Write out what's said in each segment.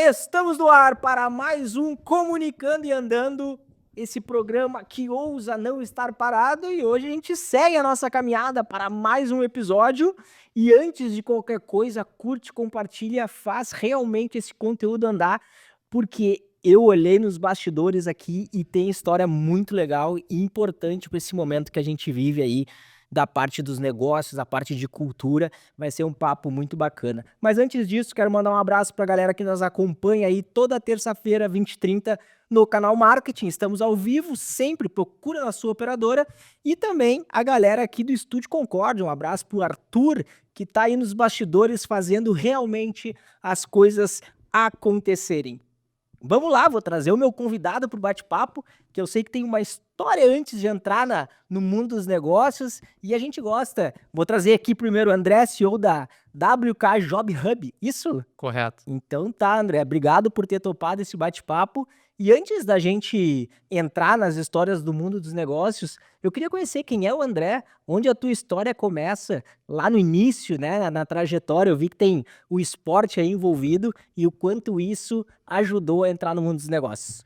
Estamos no ar para mais um Comunicando e Andando, esse programa que ousa não estar parado, e hoje a gente segue a nossa caminhada para mais um episódio. E antes de qualquer coisa, curte, compartilha, faz realmente esse conteúdo andar, porque eu olhei nos bastidores aqui e tem história muito legal e importante para esse momento que a gente vive aí, da parte dos negócios, a parte de cultura. Vai ser um papo muito bacana. Mas antes disso, quero mandar um abraço para a galera que nos acompanha aí toda terça-feira, 20h30, no canal Marketing. Estamos ao vivo, sempre procura na sua operadora. E também a galera aqui do Estúdio Concórdia. Um abraço para o Arthur, que está aí nos bastidores fazendo realmente as coisas acontecerem. Vamos lá, vou trazer o meu convidado para o bate-papo, que eu sei que tem uma história antes de entrar no mundo dos negócios, e a gente gosta. Vou trazer aqui primeiro o André, CEO da WK Job Hub, isso? Correto. Então tá, André, obrigado por ter topado esse bate-papo. E antes da gente entrar nas histórias do mundo dos negócios, eu queria conhecer quem é o André, onde a tua história começa, lá no início, né, na trajetória. Eu vi que tem o esporte aí envolvido e o quanto isso ajudou a entrar no mundo dos negócios.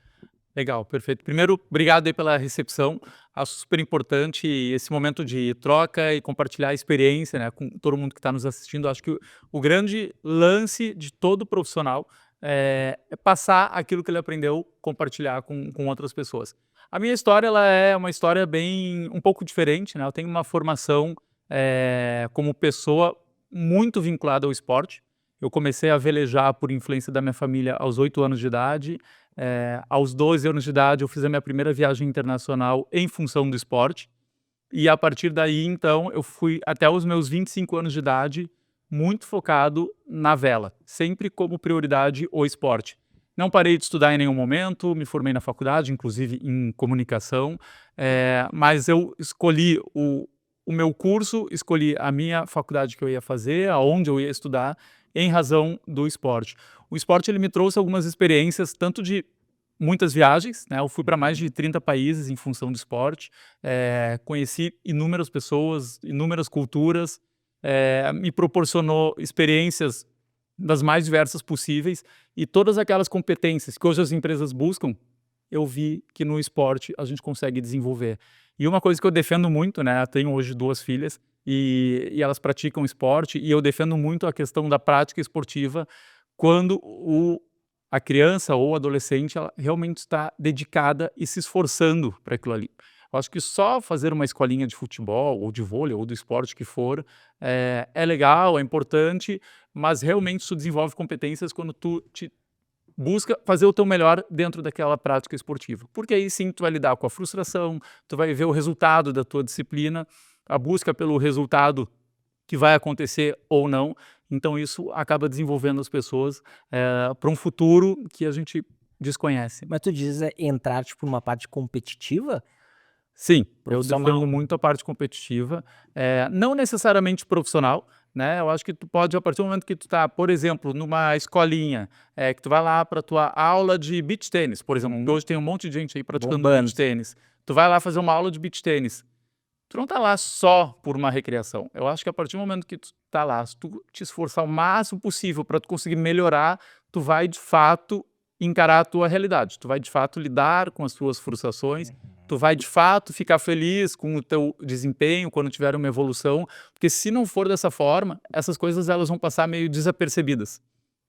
Legal, perfeito. Primeiro, obrigado aí pela recepção. Acho super importante esse momento de troca e compartilhar a experiência, né, com todo mundo que está nos assistindo. Acho que o grande lance de todo profissional é passar aquilo que ele aprendeu, compartilhar com outras pessoas. A minha história, ela é uma história bem, um pouco diferente, né? Eu tenho uma formação como pessoa muito vinculada ao esporte. Eu comecei a velejar por influência da minha família aos 8 anos de idade. Aos 12 anos de idade, eu fiz a minha primeira viagem internacional em função do esporte. E a partir daí, então, eu fui até os meus 25 anos de idade muito focado na vela, sempre como prioridade o esporte. Não parei de estudar em nenhum momento, me formei na faculdade, inclusive em comunicação, mas eu escolhi o meu curso, escolhi a minha faculdade que eu ia fazer, aonde eu ia estudar, em razão do esporte. O esporte ele me trouxe algumas experiências, tanto de muitas viagens, né? Eu fui para mais de 30 países em função do esporte, conheci inúmeras pessoas, inúmeras culturas, me proporcionou experiências das mais diversas possíveis, e todas aquelas competências que hoje as empresas buscam, eu vi que no esporte a gente consegue desenvolver. E uma coisa que eu defendo muito, né? Eu tenho hoje 2 filhas e elas praticam esporte, e eu defendo muito a questão da prática esportiva quando a criança ou o adolescente ela realmente está dedicada e se esforçando para aquilo ali. Eu acho que só fazer uma escolinha de futebol ou de vôlei ou do esporte que for é legal, é importante, mas realmente isso desenvolve competências quando tu te busca fazer o teu melhor dentro daquela prática esportiva. Porque aí sim tu vai lidar com a frustração, tu vai ver o resultado da tua disciplina, a busca pelo resultado que vai acontecer ou não. Então isso acaba desenvolvendo as pessoas para um futuro que a gente desconhece. Mas tu diz entrar, tipo, numa parte competitiva? Sim, eu Profissional. defendo muito a parte competitiva, não necessariamente profissional, né? Eu acho que tu pode, a partir do momento que tu tá, por exemplo, numa escolinha, que tu vai lá para tua aula de beach tênis, por exemplo, que hoje tem um monte de gente aí praticando Bombando. beach tênis. Tu vai lá fazer uma aula de beach tênis. Tu não tá lá só por uma recreação. Eu acho que a partir do momento que tu tá lá, se tu te esforçar o máximo possível para tu conseguir melhorar, tu vai de fato encarar a tua realidade. Tu vai de fato lidar com as tuas frustrações, tu vai de fato ficar feliz com o teu desempenho quando tiver uma evolução, porque se não for dessa forma, essas coisas elas vão passar meio desapercebidas.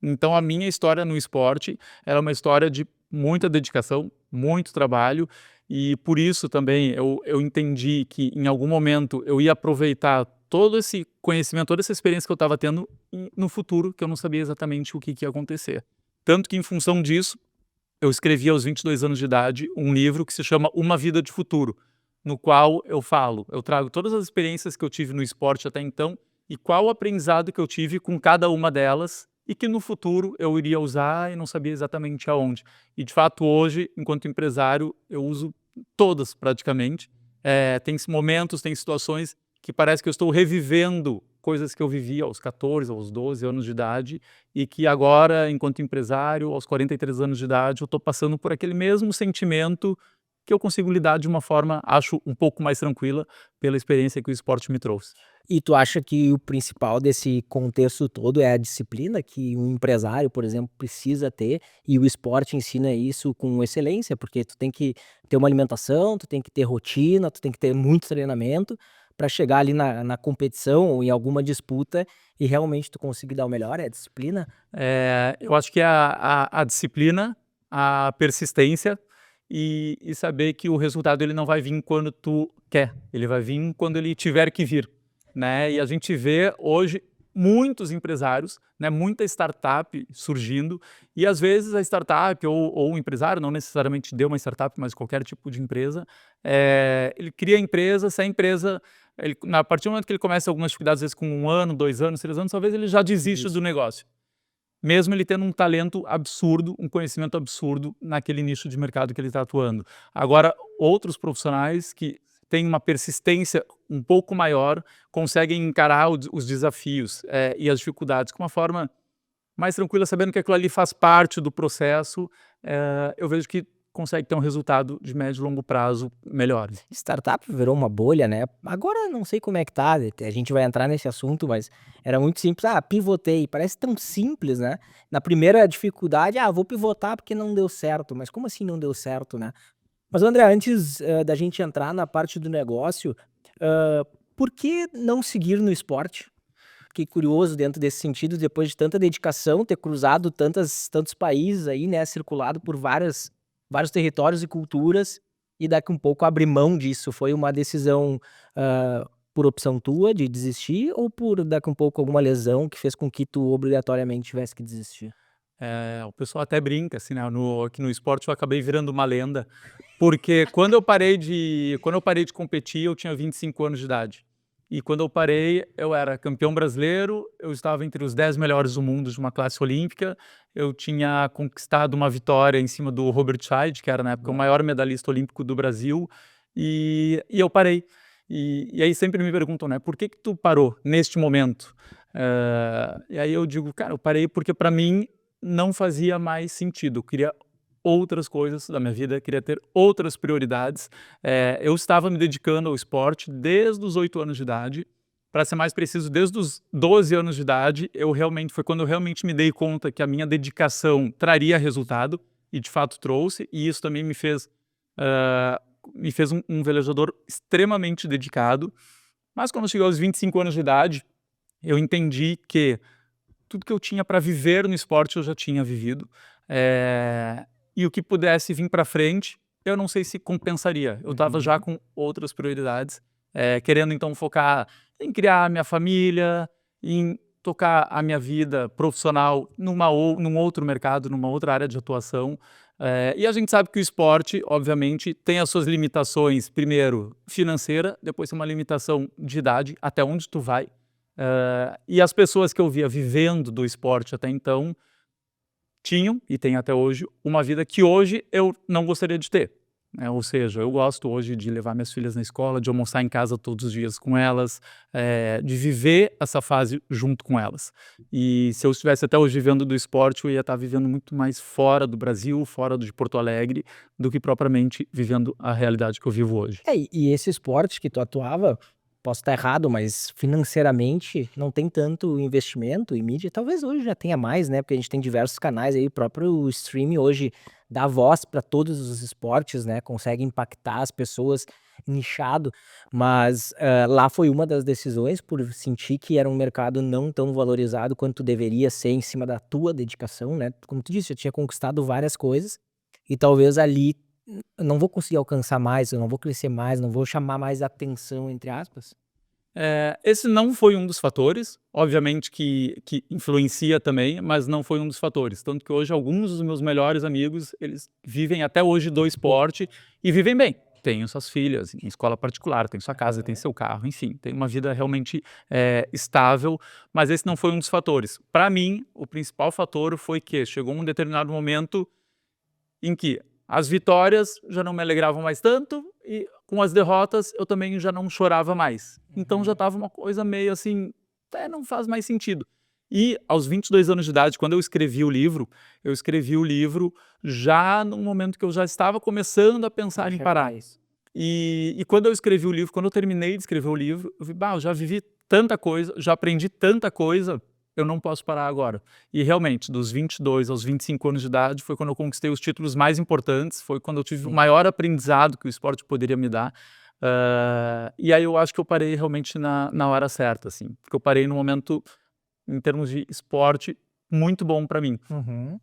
Então a minha história no esporte era uma história de muita dedicação, muito trabalho, e por isso também eu entendi que em algum momento eu ia aproveitar todo esse conhecimento, toda essa experiência que eu estava tendo no futuro, que eu não sabia exatamente o que ia acontecer. Tanto que em função disso, eu escrevi aos 22 anos de idade um livro que se chama Uma Vida de Futuro, no qual eu trago todas as experiências que eu tive no esporte até então e qual o aprendizado que eu tive com cada uma delas e que no futuro eu iria usar e não sabia exatamente aonde. E de fato hoje, enquanto empresário, eu uso todas praticamente. Tem momentos, tem situações que parece que eu estou revivendo coisas que eu vivi aos 14, aos 12 anos de idade e que agora, enquanto empresário, aos 43 anos de idade, eu estou passando por aquele mesmo sentimento que eu consigo lidar de uma forma, acho, um pouco mais tranquila pela experiência que o esporte me trouxe. E tu acha que o principal desse contexto todo é a disciplina que um empresário, por exemplo, precisa ter, e o esporte ensina isso com excelência, porque tu tem que ter uma alimentação, tu tem que ter rotina, tu tem que ter muito treinamento para chegar ali na competição ou em alguma disputa e realmente tu conseguir dar o melhor, é a disciplina? Eu acho que é a disciplina, a persistência e saber que o resultado ele não vai vir quando tu quer, ele vai vir quando ele tiver que vir, né? E a gente vê hoje muitos empresários, né, muita startup surgindo e às vezes a startup ou o empresário, não necessariamente de uma startup, mas qualquer tipo de empresa, ele cria a empresa, se a empresa, a partir do momento que ele começa algumas dificuldades, às vezes com 1 ano, 2 anos, 3 anos, talvez ele já desiste Isso. do negócio. Mesmo ele tendo um talento absurdo, um conhecimento absurdo naquele nicho de mercado que ele está atuando. Agora, outros profissionais que têm uma persistência um pouco maior, conseguem encarar os desafios e as dificuldades com uma forma mais tranquila, sabendo que aquilo ali faz parte do processo, eu vejo que consegue ter um resultado de médio e longo prazo melhor. Startup virou uma bolha, né? Agora não sei como é que tá, a gente vai entrar nesse assunto, mas era muito simples. Ah, pivotei, parece tão simples, né? Na primeira dificuldade, vou pivotar porque não deu certo. Mas como assim não deu certo, né? Mas André, antes da gente entrar na parte do negócio, por que não seguir no esporte? Fiquei curioso dentro desse sentido, depois de tanta dedicação, ter cruzado tantos países aí, né? Circulado por vários territórios e culturas, e daqui um pouco abrir mão disso. Foi uma decisão por opção tua de desistir, ou por daqui um pouco alguma lesão que fez com que tu obrigatoriamente tivesse que desistir? O pessoal até brinca, assim, né, que no esporte eu acabei virando uma lenda, porque quando eu parei de competir, eu tinha 25 anos de idade. E quando eu parei, eu era campeão brasileiro, eu estava entre os 10 melhores do mundo de uma classe olímpica, eu tinha conquistado uma vitória em cima do Robert Scheid, que era na época o maior medalhista olímpico do Brasil, e eu parei. E aí sempre me perguntam, né, por que que tu parou neste momento? E aí eu digo, cara, eu parei porque para mim não fazia mais sentido. Eu queria outras coisas da minha vida, queria ter outras prioridades. Eu estava me dedicando ao esporte desde os 8 anos de idade. Para ser mais preciso, desde os 12 anos de idade, foi quando eu realmente me dei conta que a minha dedicação traria resultado, e de fato trouxe, e isso também ah, me fez um velejador extremamente dedicado. Mas quando eu cheguei aos 25 anos de idade, eu entendi que tudo que eu tinha para viver no esporte eu já tinha vivido, e o que pudesse vir para frente, eu não sei se compensaria. Eu estava já com outras prioridades, querendo então focar em criar minha família, em tocar a minha vida profissional num outro mercado, numa outra área de atuação. E a gente sabe que o esporte, obviamente, tem as suas limitações, primeiro financeira, depois tem uma limitação de idade, até onde tu vai. E as pessoas que eu via vivendo do esporte até então tinham, e têm até hoje, uma vida que hoje eu não gostaria de ter, né? Ou seja, eu gosto hoje de levar minhas filhas na escola, de almoçar em casa todos os dias com elas, de viver essa fase junto com elas. E se eu estivesse até hoje vivendo do esporte, eu ia estar vivendo muito mais fora do Brasil, fora de Porto Alegre, do que propriamente vivendo a realidade que eu vivo hoje. E esse esporte que tu atuava, posso estar errado, mas financeiramente não tem tanto investimento em mídia. Talvez hoje já tenha mais, né? Porque a gente tem diversos canais aí, o próprio streaming hoje dá voz para todos os esportes, né? Consegue impactar as pessoas nichado, mas lá foi uma das decisões por sentir que era um mercado não tão valorizado quanto deveria ser em cima da tua dedicação, né? Como tu disse, eu tinha conquistado várias coisas e talvez ali eu não vou conseguir alcançar mais, eu não vou crescer mais, não vou chamar mais atenção, entre aspas. Esse não foi um dos fatores, obviamente que influencia também, mas não foi um dos fatores. Tanto que hoje alguns dos meus melhores amigos, eles vivem até hoje do esporte e vivem bem. Tem suas filhas em escola particular, tem sua casa, tem seu carro, enfim, tem uma vida realmente estável, mas esse não foi um dos fatores. Para mim, o principal fator foi que chegou um determinado momento em que as vitórias já não me alegravam mais tanto e com as derrotas eu também já não chorava mais. Então já estava uma coisa meio assim, não faz mais sentido. E aos 22 anos de idade, quando eu escrevi o livro já num momento que eu já estava começando a pensar em parar. E quando eu escrevi o livro, quando eu terminei de escrever o livro, eu vi, eu já vivi tanta coisa, já aprendi tanta coisa, eu não posso parar agora. E realmente, dos 22 aos 25 anos de idade, foi quando eu conquistei os títulos mais importantes, foi quando eu tive o maior aprendizado que o esporte poderia me dar. E aí eu acho que eu parei realmente na hora certa, assim, porque eu parei no momento, em termos de esporte, muito bom para mim.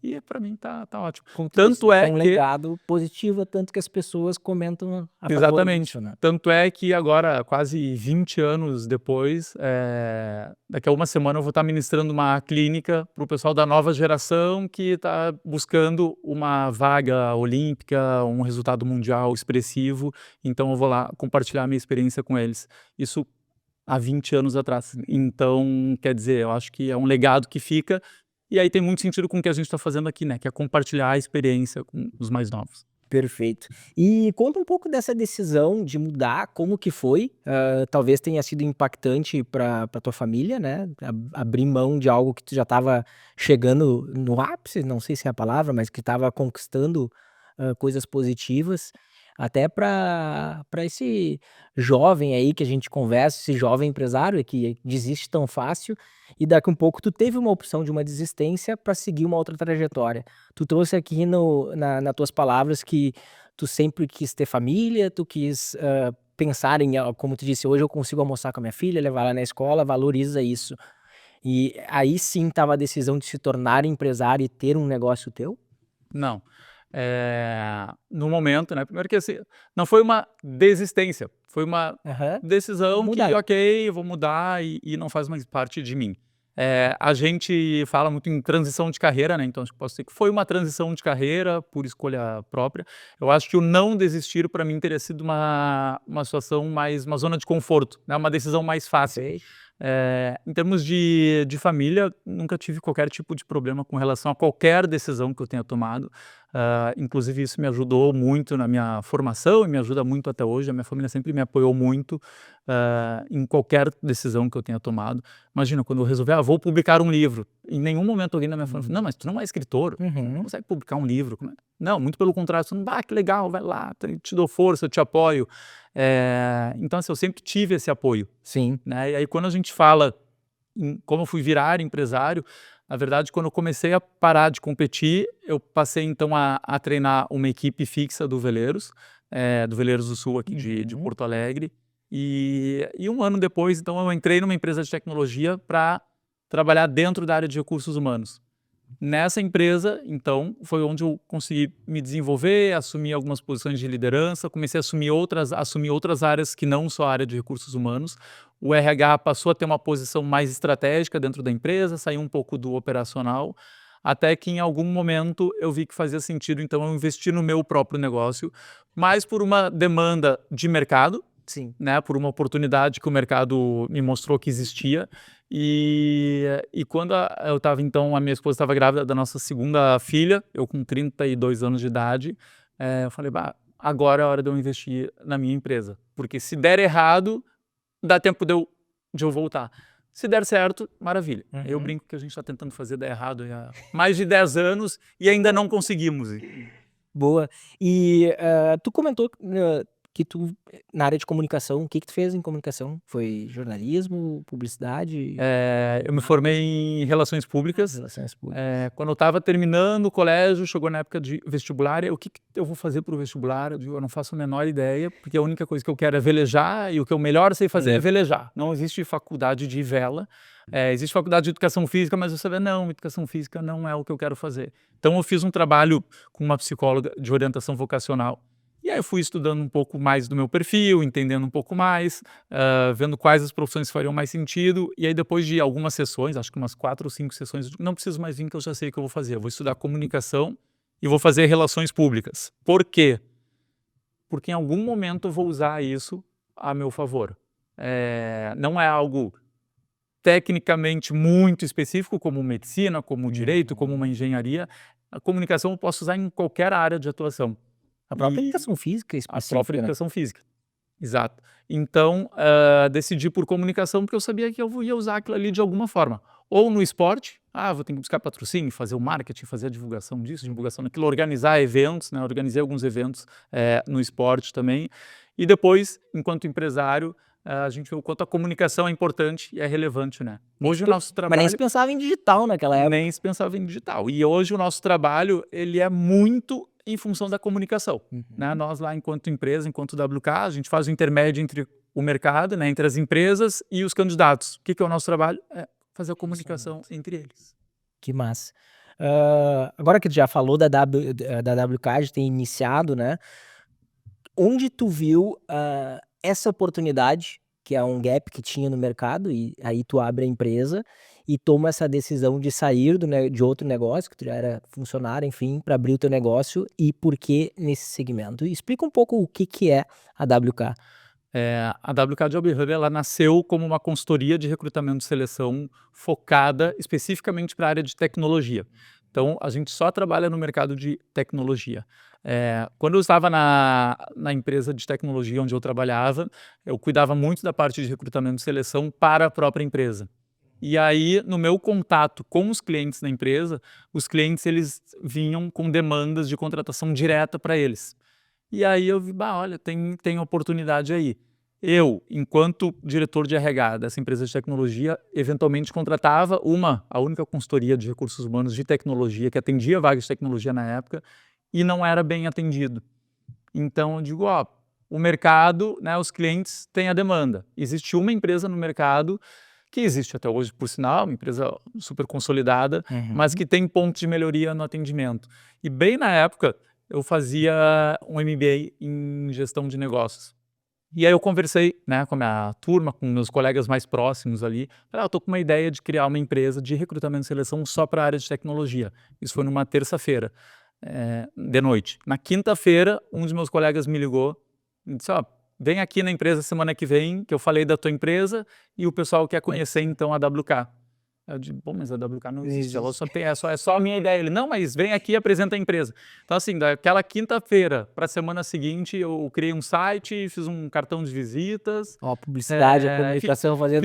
E para mim tá ótimo. Como tu Tanto disse, é um que... legado positivo, tanto que as pessoas comentam a favor Exatamente. disso, né? Tanto é que agora, quase 20 anos depois, daqui a uma semana eu vou estar ministrando uma clínica para o pessoal da nova geração que está buscando uma vaga olímpica, um resultado mundial expressivo. Então eu vou lá compartilhar a minha experiência com eles. Isso há 20 anos atrás. Então, quer dizer, eu acho que é um legado que fica. E aí tem muito sentido com o que a gente está fazendo aqui, né? Que é compartilhar a experiência com os mais novos. Perfeito. E conta um pouco dessa decisão de mudar, como que foi? Talvez tenha sido impactante para tua família, né? Abrir mão de algo que tu já estava chegando no ápice, não sei se é a palavra, mas que estava conquistando coisas positivas. Até para esse jovem aí que a gente conversa, esse jovem empresário que desiste tão fácil, e daqui um pouco tu teve uma opção de uma desistência para seguir uma outra trajetória. Tu trouxe aqui nas tuas palavras que tu sempre quis ter família, tu quis pensar em, como tu disse, hoje eu consigo almoçar com a minha filha, levar ela na escola, valoriza isso. E aí sim estava a decisão de se tornar empresário e ter um negócio teu? Não. No momento, né? Primeiro que assim, não foi uma desistência, foi uma Aham. decisão Mudar. que, ok, eu vou mudar e não faz mais parte de mim. A gente fala muito em transição de carreira, né? Então acho que posso dizer que foi uma transição de carreira por escolha própria. Eu acho que o não desistir para mim teria sido uma situação mais, uma zona de conforto, né? Uma decisão mais fácil. Sei. Em termos de família, nunca tive qualquer tipo de problema com relação a qualquer decisão que eu tenha tomado. Inclusive, isso me ajudou muito na minha formação e me ajuda muito até hoje. A minha família sempre me apoiou muito em qualquer decisão que eu tenha tomado. Imagina, quando eu resolvi, vou publicar um livro. Em nenhum momento alguém na minha família falou, não, mas tu não é escritor, tu não consegue publicar um livro. Não, muito pelo contrário, que legal, vai lá, te dou força, eu te apoio. Então, assim, eu sempre tive esse apoio. Sim. Né? E aí, quando a gente fala em como eu fui virar empresário, na verdade, quando eu comecei a parar de competir, eu passei, então, a treinar uma equipe fixa do Veleiros do Sul, aqui de Porto Alegre. E um ano depois, então, eu entrei numa empresa de tecnologia para trabalhar dentro da área de recursos humanos. Nessa empresa, então, foi onde eu consegui me desenvolver, assumir algumas posições de liderança, comecei a assumir outras áreas que não só a área de recursos humanos. O RH passou a ter uma posição mais estratégica dentro da empresa, saiu um pouco do operacional, até que em algum momento eu vi que fazia sentido, então, eu investir no meu próprio negócio, mais por uma demanda de mercado, Sim. né, por uma oportunidade que o mercado me mostrou que existia. E quando eu estava, então, a minha esposa estava grávida da nossa segunda filha, eu com 32 anos de idade, eu falei, agora é a hora de eu investir na minha empresa, porque se der errado, dá tempo de eu voltar. Se der certo, maravilha. Eu brinco que a gente está tentando fazer dar errado há mais de 10 anos e ainda não conseguimos. Boa. E tu comentou que tu, na área de comunicação, o que tu fez em comunicação? Foi jornalismo, publicidade? Eu me formei em Relações Públicas. Relações públicas. Quando eu estava terminando o colégio, chegou na época de vestibular, o que eu vou fazer para o vestibular? Eu digo, eu não faço a menor ideia, porque a única coisa que eu quero é velejar, e o que eu melhor sei fazer é velejar. Não existe faculdade de vela, existe faculdade de educação física, mas eu sabia, não, educação física não é o que eu quero fazer. Então eu fiz um trabalho com uma psicóloga de orientação vocacional, e aí eu fui estudando um pouco mais do meu perfil, entendendo um pouco mais, vendo quais as profissões fariam mais sentido. E aí depois de algumas sessões, acho que umas 4 ou 5 sessões, não preciso mais vir que eu já sei o que eu vou fazer. Eu vou estudar comunicação e vou fazer relações públicas. Por quê? Porque em algum momento eu vou usar isso a meu favor. Não é algo tecnicamente muito específico, como medicina, como direito, como uma engenharia. A comunicação eu posso usar em qualquer área de atuação. A própria educação física, A própria educação física, exato. Então, decidi por comunicação porque eu sabia que eu ia usar aquilo ali de alguma forma. Ou no esporte, vou ter que buscar patrocínio, fazer o marketing, fazer a divulgação disso, divulgação daquilo, organizar eventos, né? Organizei alguns eventos no esporte também. E depois, enquanto empresário, a gente vê o quanto a comunicação é importante e é relevante, né? Hoje o nosso Mas trabalho nem se pensava em digital naquela época. nem se pensava em digital. E hoje o nosso trabalho, ele é muito em função da comunicação, né? Nós lá, enquanto empresa, enquanto WK, a gente faz o intermédio entre o mercado, né, entre as empresas e os candidatos. O que é o nosso trabalho? É fazer a comunicação entre eles. Que massa. Agora que tu já falou da WK, de ter iniciado, né? Onde tu viu essa oportunidade, que é um gap que tinha no mercado, e aí tu abre a empresa e toma essa decisão de sair de outro negócio, que tu já era funcionário, enfim, para abrir o teu negócio, e por que nesse segmento? Explica um pouco o que é a WK. A WK Job Hub, ela nasceu como uma consultoria de recrutamento e seleção focada especificamente para a área de tecnologia. Então, a gente só trabalha no mercado de tecnologia. Quando eu estava na empresa de tecnologia onde eu trabalhava, eu cuidava muito da parte de recrutamento e seleção para a própria empresa. E aí, no meu contato com os clientes da empresa, os clientes eles vinham com demandas de contratação direta para eles. E aí eu vi, olha, tem oportunidade aí. Eu, enquanto diretor de RH dessa empresa de tecnologia, eventualmente contratava a única consultoria de recursos humanos de tecnologia que atendia vagas de tecnologia na época e não era bem atendido. Então eu digo, o mercado, né, os clientes têm a demanda. Existe uma empresa no mercado que existe até hoje, por sinal, uma empresa super consolidada, mas que tem pontos de melhoria no atendimento. E bem na época, eu fazia um MBA em gestão de negócios. E aí eu conversei, né, com a minha turma, com meus colegas mais próximos ali. Falei, eu tô com uma ideia de criar uma empresa de recrutamento e seleção só para a área de tecnologia. Isso foi numa terça-feira, de noite. Na quinta-feira, um dos meus colegas me ligou e disse, vem aqui na empresa semana que vem, que eu falei da tua empresa e o pessoal quer conhecer então a WK. Eu digo, mas a WK não existe, ela só tem, é só a minha ideia. Ele, não, mas vem aqui e apresenta a empresa. Então, assim, daquela quinta-feira para a semana seguinte, eu criei um site, fiz um cartão de visitas. A publicidade, a comunicação, fazendo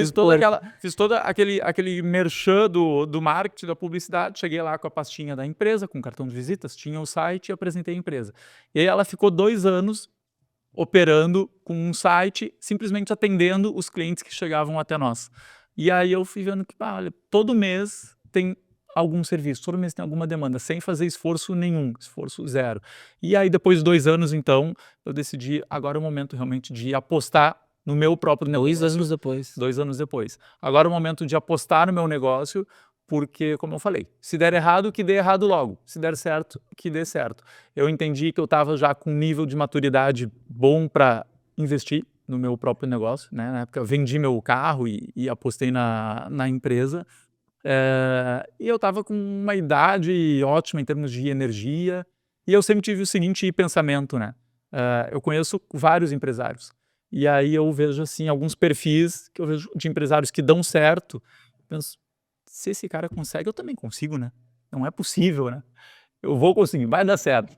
Fiz todo aquele merchan do marketing, da publicidade. Cheguei lá com a pastinha da empresa, com o cartão de visitas, tinha o site e apresentei a empresa. E aí ela ficou 2 anos operando com um site, simplesmente atendendo os clientes que chegavam até nós. E aí eu fui vendo que, olha, todo mês tem algum serviço, todo mês tem alguma demanda, sem fazer esforço nenhum, esforço zero. E aí depois de 2 anos, então, eu decidi, agora é o momento realmente de apostar no meu próprio negócio. 2 anos depois. 2 anos depois. Agora é o momento de apostar no meu negócio, porque, como eu falei, se der errado, que dê errado logo. Se der certo, que dê certo. Eu entendi que eu estava já com um nível de maturidade bom para investir no meu próprio negócio, né? Na época eu vendi meu carro e apostei na empresa. E eu estava com uma idade ótima em termos de energia. E eu sempre tive o seguinte pensamento, né? Eu conheço vários empresários. E aí eu vejo, assim, alguns perfis que eu vejo de empresários que dão certo. Penso, se esse cara consegue, eu também consigo, né? Não é possível, né? Eu vou conseguir, vai dar certo.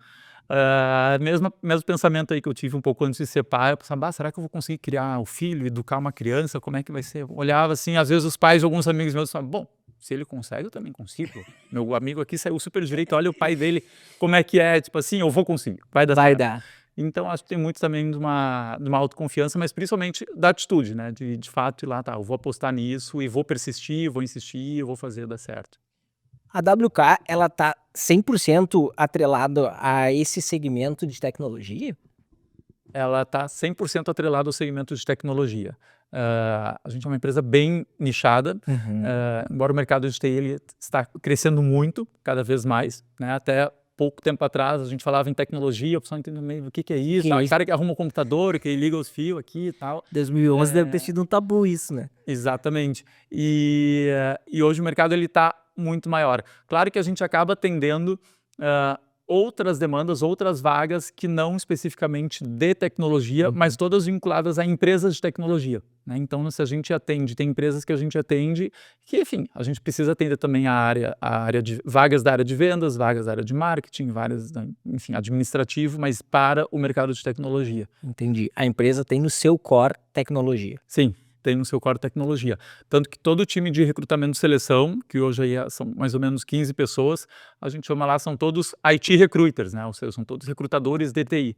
Mesmo pensamento aí que eu tive um pouco antes de ser pai, eu pensava, será que eu vou conseguir criar o filho, educar uma criança, como é que vai ser? Eu olhava assim, às vezes os pais de alguns amigos meus falavam, bom, se ele consegue, eu também consigo. Meu amigo aqui saiu super direito, olha o pai dele, como é que é, tipo assim, eu vou conseguir, vai dar certo. dar. Então, acho que tem muito também de uma autoconfiança, mas principalmente da atitude, né? De fato ir lá, eu vou apostar nisso e vou persistir, vou insistir, vou fazer dar certo. A WK, ela tá 100% atrelado a esse segmento de tecnologia? Ela está 100% atrelada ao segmento de tecnologia. A gente é uma empresa bem nichada, embora o mercado de TI ele está crescendo muito, cada vez mais, né? Até pouco tempo atrás a gente falava em tecnologia, o pessoal entendeu meio o que é isso, o cara que arruma o computador, que liga os fios aqui e tal. 2011 deve ter sido um tabu isso, né? Exatamente. E hoje o mercado está muito maior. Claro que a gente acaba atendendo outras demandas, outras vagas que não especificamente de tecnologia, mas todas vinculadas a empresas de tecnologia, né? Então, se a gente atende, tem empresas que a gente atende que, enfim, a gente precisa atender também a área de vagas da área de vendas, vagas da área de marketing, várias, enfim, administrativo, mas para o mercado de tecnologia. Entendi. A empresa tem no seu core tecnologia. Sim. Tem no seu core tecnologia. Tanto que todo o time de recrutamento e seleção, que hoje aí são mais ou menos 15 pessoas, a gente chama lá, são todos IT recruiters, né? Ou seja, são todos recrutadores de TI.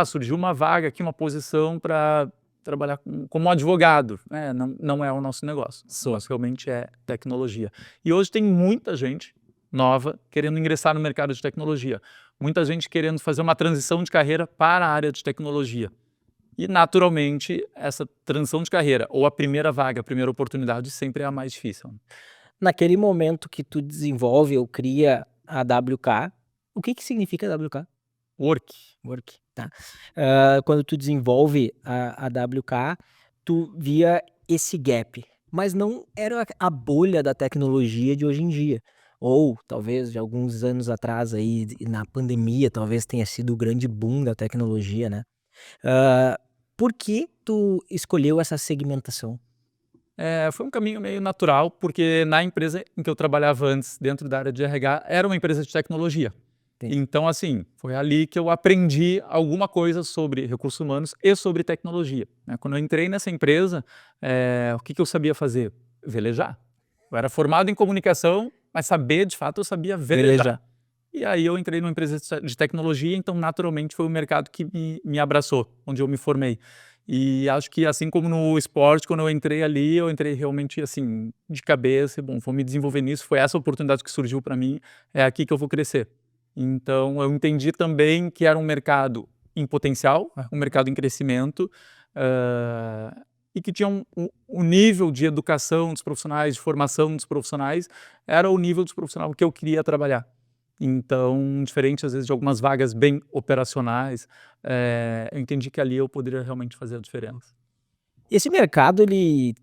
Surgiu uma vaga aqui, uma posição para trabalhar como advogado, né? Não é o nosso negócio. O nosso realmente é tecnologia. E hoje tem muita gente nova querendo ingressar no mercado de tecnologia. Muita gente querendo fazer uma transição de carreira para a área de tecnologia. E, naturalmente, essa transição de carreira, ou a primeira vaga, a primeira oportunidade, sempre é a mais difícil. Naquele momento que tu desenvolve ou cria a WK, o que significa WK? Work. Work, tá. Quando tu desenvolve a WK, tu via esse gap, mas não era a bolha da tecnologia de hoje em dia, ou talvez de alguns anos atrás aí, na pandemia, talvez tenha sido o grande boom da tecnologia, né. Por que tu escolheu essa segmentação? Foi um caminho meio natural, porque na empresa em que eu trabalhava antes, dentro da área de RH, era uma empresa de tecnologia. Entendi. Então, assim, foi ali que eu aprendi alguma coisa sobre recursos humanos e sobre tecnologia, né? Quando eu entrei nessa empresa, o que eu sabia fazer? Velejar. Eu era formado em comunicação, mas saber, de fato, eu sabia velejar. E aí eu entrei numa empresa de tecnologia, então naturalmente foi o mercado que me abraçou, onde eu me formei. E acho que assim como no esporte, quando eu entrei ali, eu entrei realmente assim, de cabeça, e, bom, vou me desenvolver nisso, foi essa oportunidade que surgiu para mim, é aqui que eu vou crescer. Então eu entendi também que era um mercado em potencial, um mercado em crescimento, e que tinha um nível de educação dos profissionais, de formação dos profissionais, era o nível dos profissionais que eu queria trabalhar. Então, diferente às vezes de algumas vagas bem operacionais, eu entendi que ali eu poderia realmente fazer a diferença. Esse mercado ele,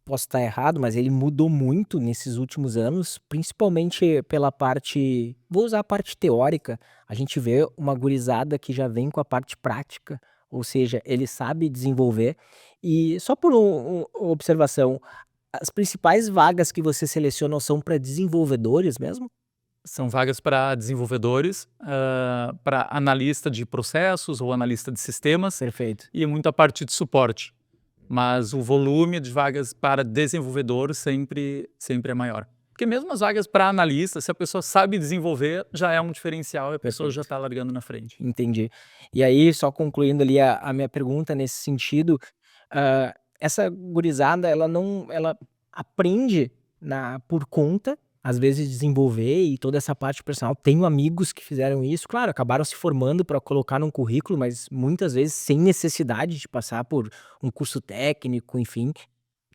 posso estar errado, mas ele mudou muito nesses últimos anos, principalmente pela parte, vou usar a parte teórica, a gente vê uma gurizada que já vem com a parte prática, ou seja, ele sabe desenvolver. E só por observação, as principais vagas que você seleciona são para desenvolvedores mesmo? São vagas para desenvolvedores, para analista de processos ou analista de sistemas Perfeito. e muito a parte de suporte. Mas o volume de vagas para desenvolvedor sempre é maior. Porque mesmo as vagas para analista, se a pessoa sabe desenvolver, já é um diferencial e a pessoa já está largando na frente. Entendi. E aí, só concluindo ali a minha pergunta nesse sentido, essa gurizada ela aprende por conta, às vezes desenvolver e toda essa parte personal. Tenho amigos que fizeram isso, claro, acabaram se formando para colocar num currículo, mas muitas vezes sem necessidade de passar por um curso técnico, enfim.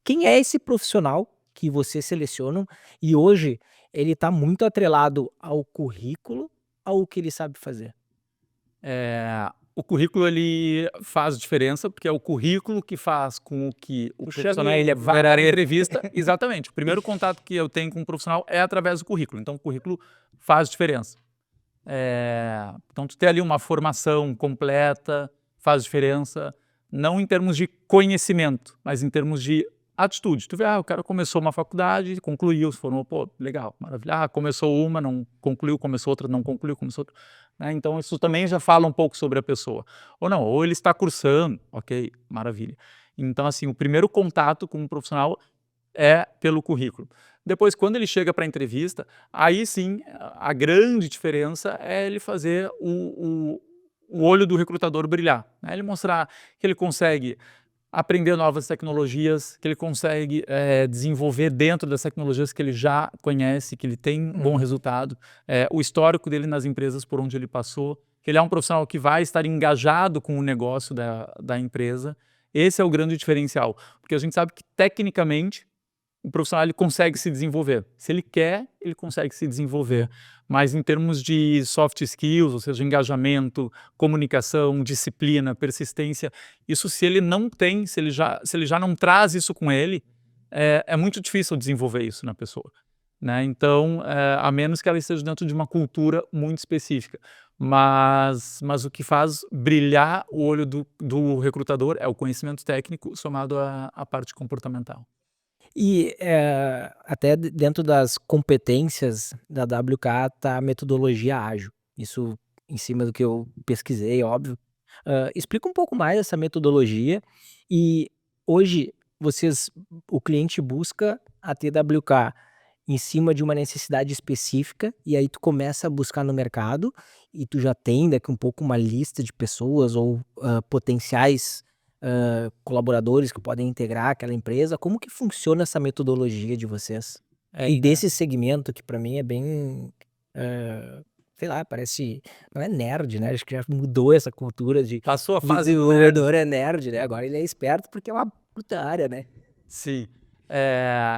Quem é esse profissional que vocês selecionam e hoje ele está muito atrelado ao currículo, ao que ele sabe fazer? O currículo ele faz diferença, porque é o currículo que faz com que o profissional ele vai à entrevista. Exatamente. O primeiro contato que eu tenho com o profissional é através do currículo. Então, o currículo faz diferença. Então, tu ter ali uma formação completa faz diferença, não em termos de conhecimento, mas em termos de atitude. Tu vê, o cara começou uma faculdade, concluiu, se formou, pô, legal, maravilha. Começou uma, não concluiu, começou outra, não concluiu, começou outra. Né? Então, isso também já fala um pouco sobre a pessoa. Ou não, ou ele está cursando, ok, maravilha. Então, assim, o primeiro contato com um profissional é pelo currículo. Depois, quando ele chega para a entrevista, aí sim, a grande diferença é ele fazer o olho do recrutador brilhar. Né? Ele mostrar que ele consegue aprender novas tecnologias, que ele consegue desenvolver dentro das tecnologias que ele já conhece, que ele tem bom resultado, o histórico dele nas empresas por onde ele passou, que ele é um profissional que vai estar engajado com o negócio da empresa. Esse é o grande diferencial, porque a gente sabe que tecnicamente o profissional ele consegue se desenvolver. Se ele quer, ele consegue se desenvolver. Mas em termos de soft skills, ou seja, engajamento, comunicação, disciplina, persistência, isso se ele não tem, se ele já não traz isso com ele, é muito difícil desenvolver isso na pessoa. Né? Então, a menos que ela esteja dentro de uma cultura muito específica. Mas o que faz brilhar o olho do recrutador é o conhecimento técnico somado à parte comportamental. E, até dentro das competências da WK tá a metodologia ágil, isso em cima do que eu pesquisei, óbvio. Explica um pouco mais essa metodologia e hoje o cliente busca a TWK em cima de uma necessidade específica, e aí tu começa a buscar no mercado, e tu já tem daqui um pouco uma lista de pessoas ou, potenciais, colaboradores que podem integrar aquela empresa? Como que funciona essa metodologia de vocês? E desse segmento que para mim é bem, sei lá, parece, não é nerd, né? Acho que já mudou essa cultura de Passou a fase do desenvolvedor é nerd, né? Agora ele é esperto porque é uma puta área, né? Sim.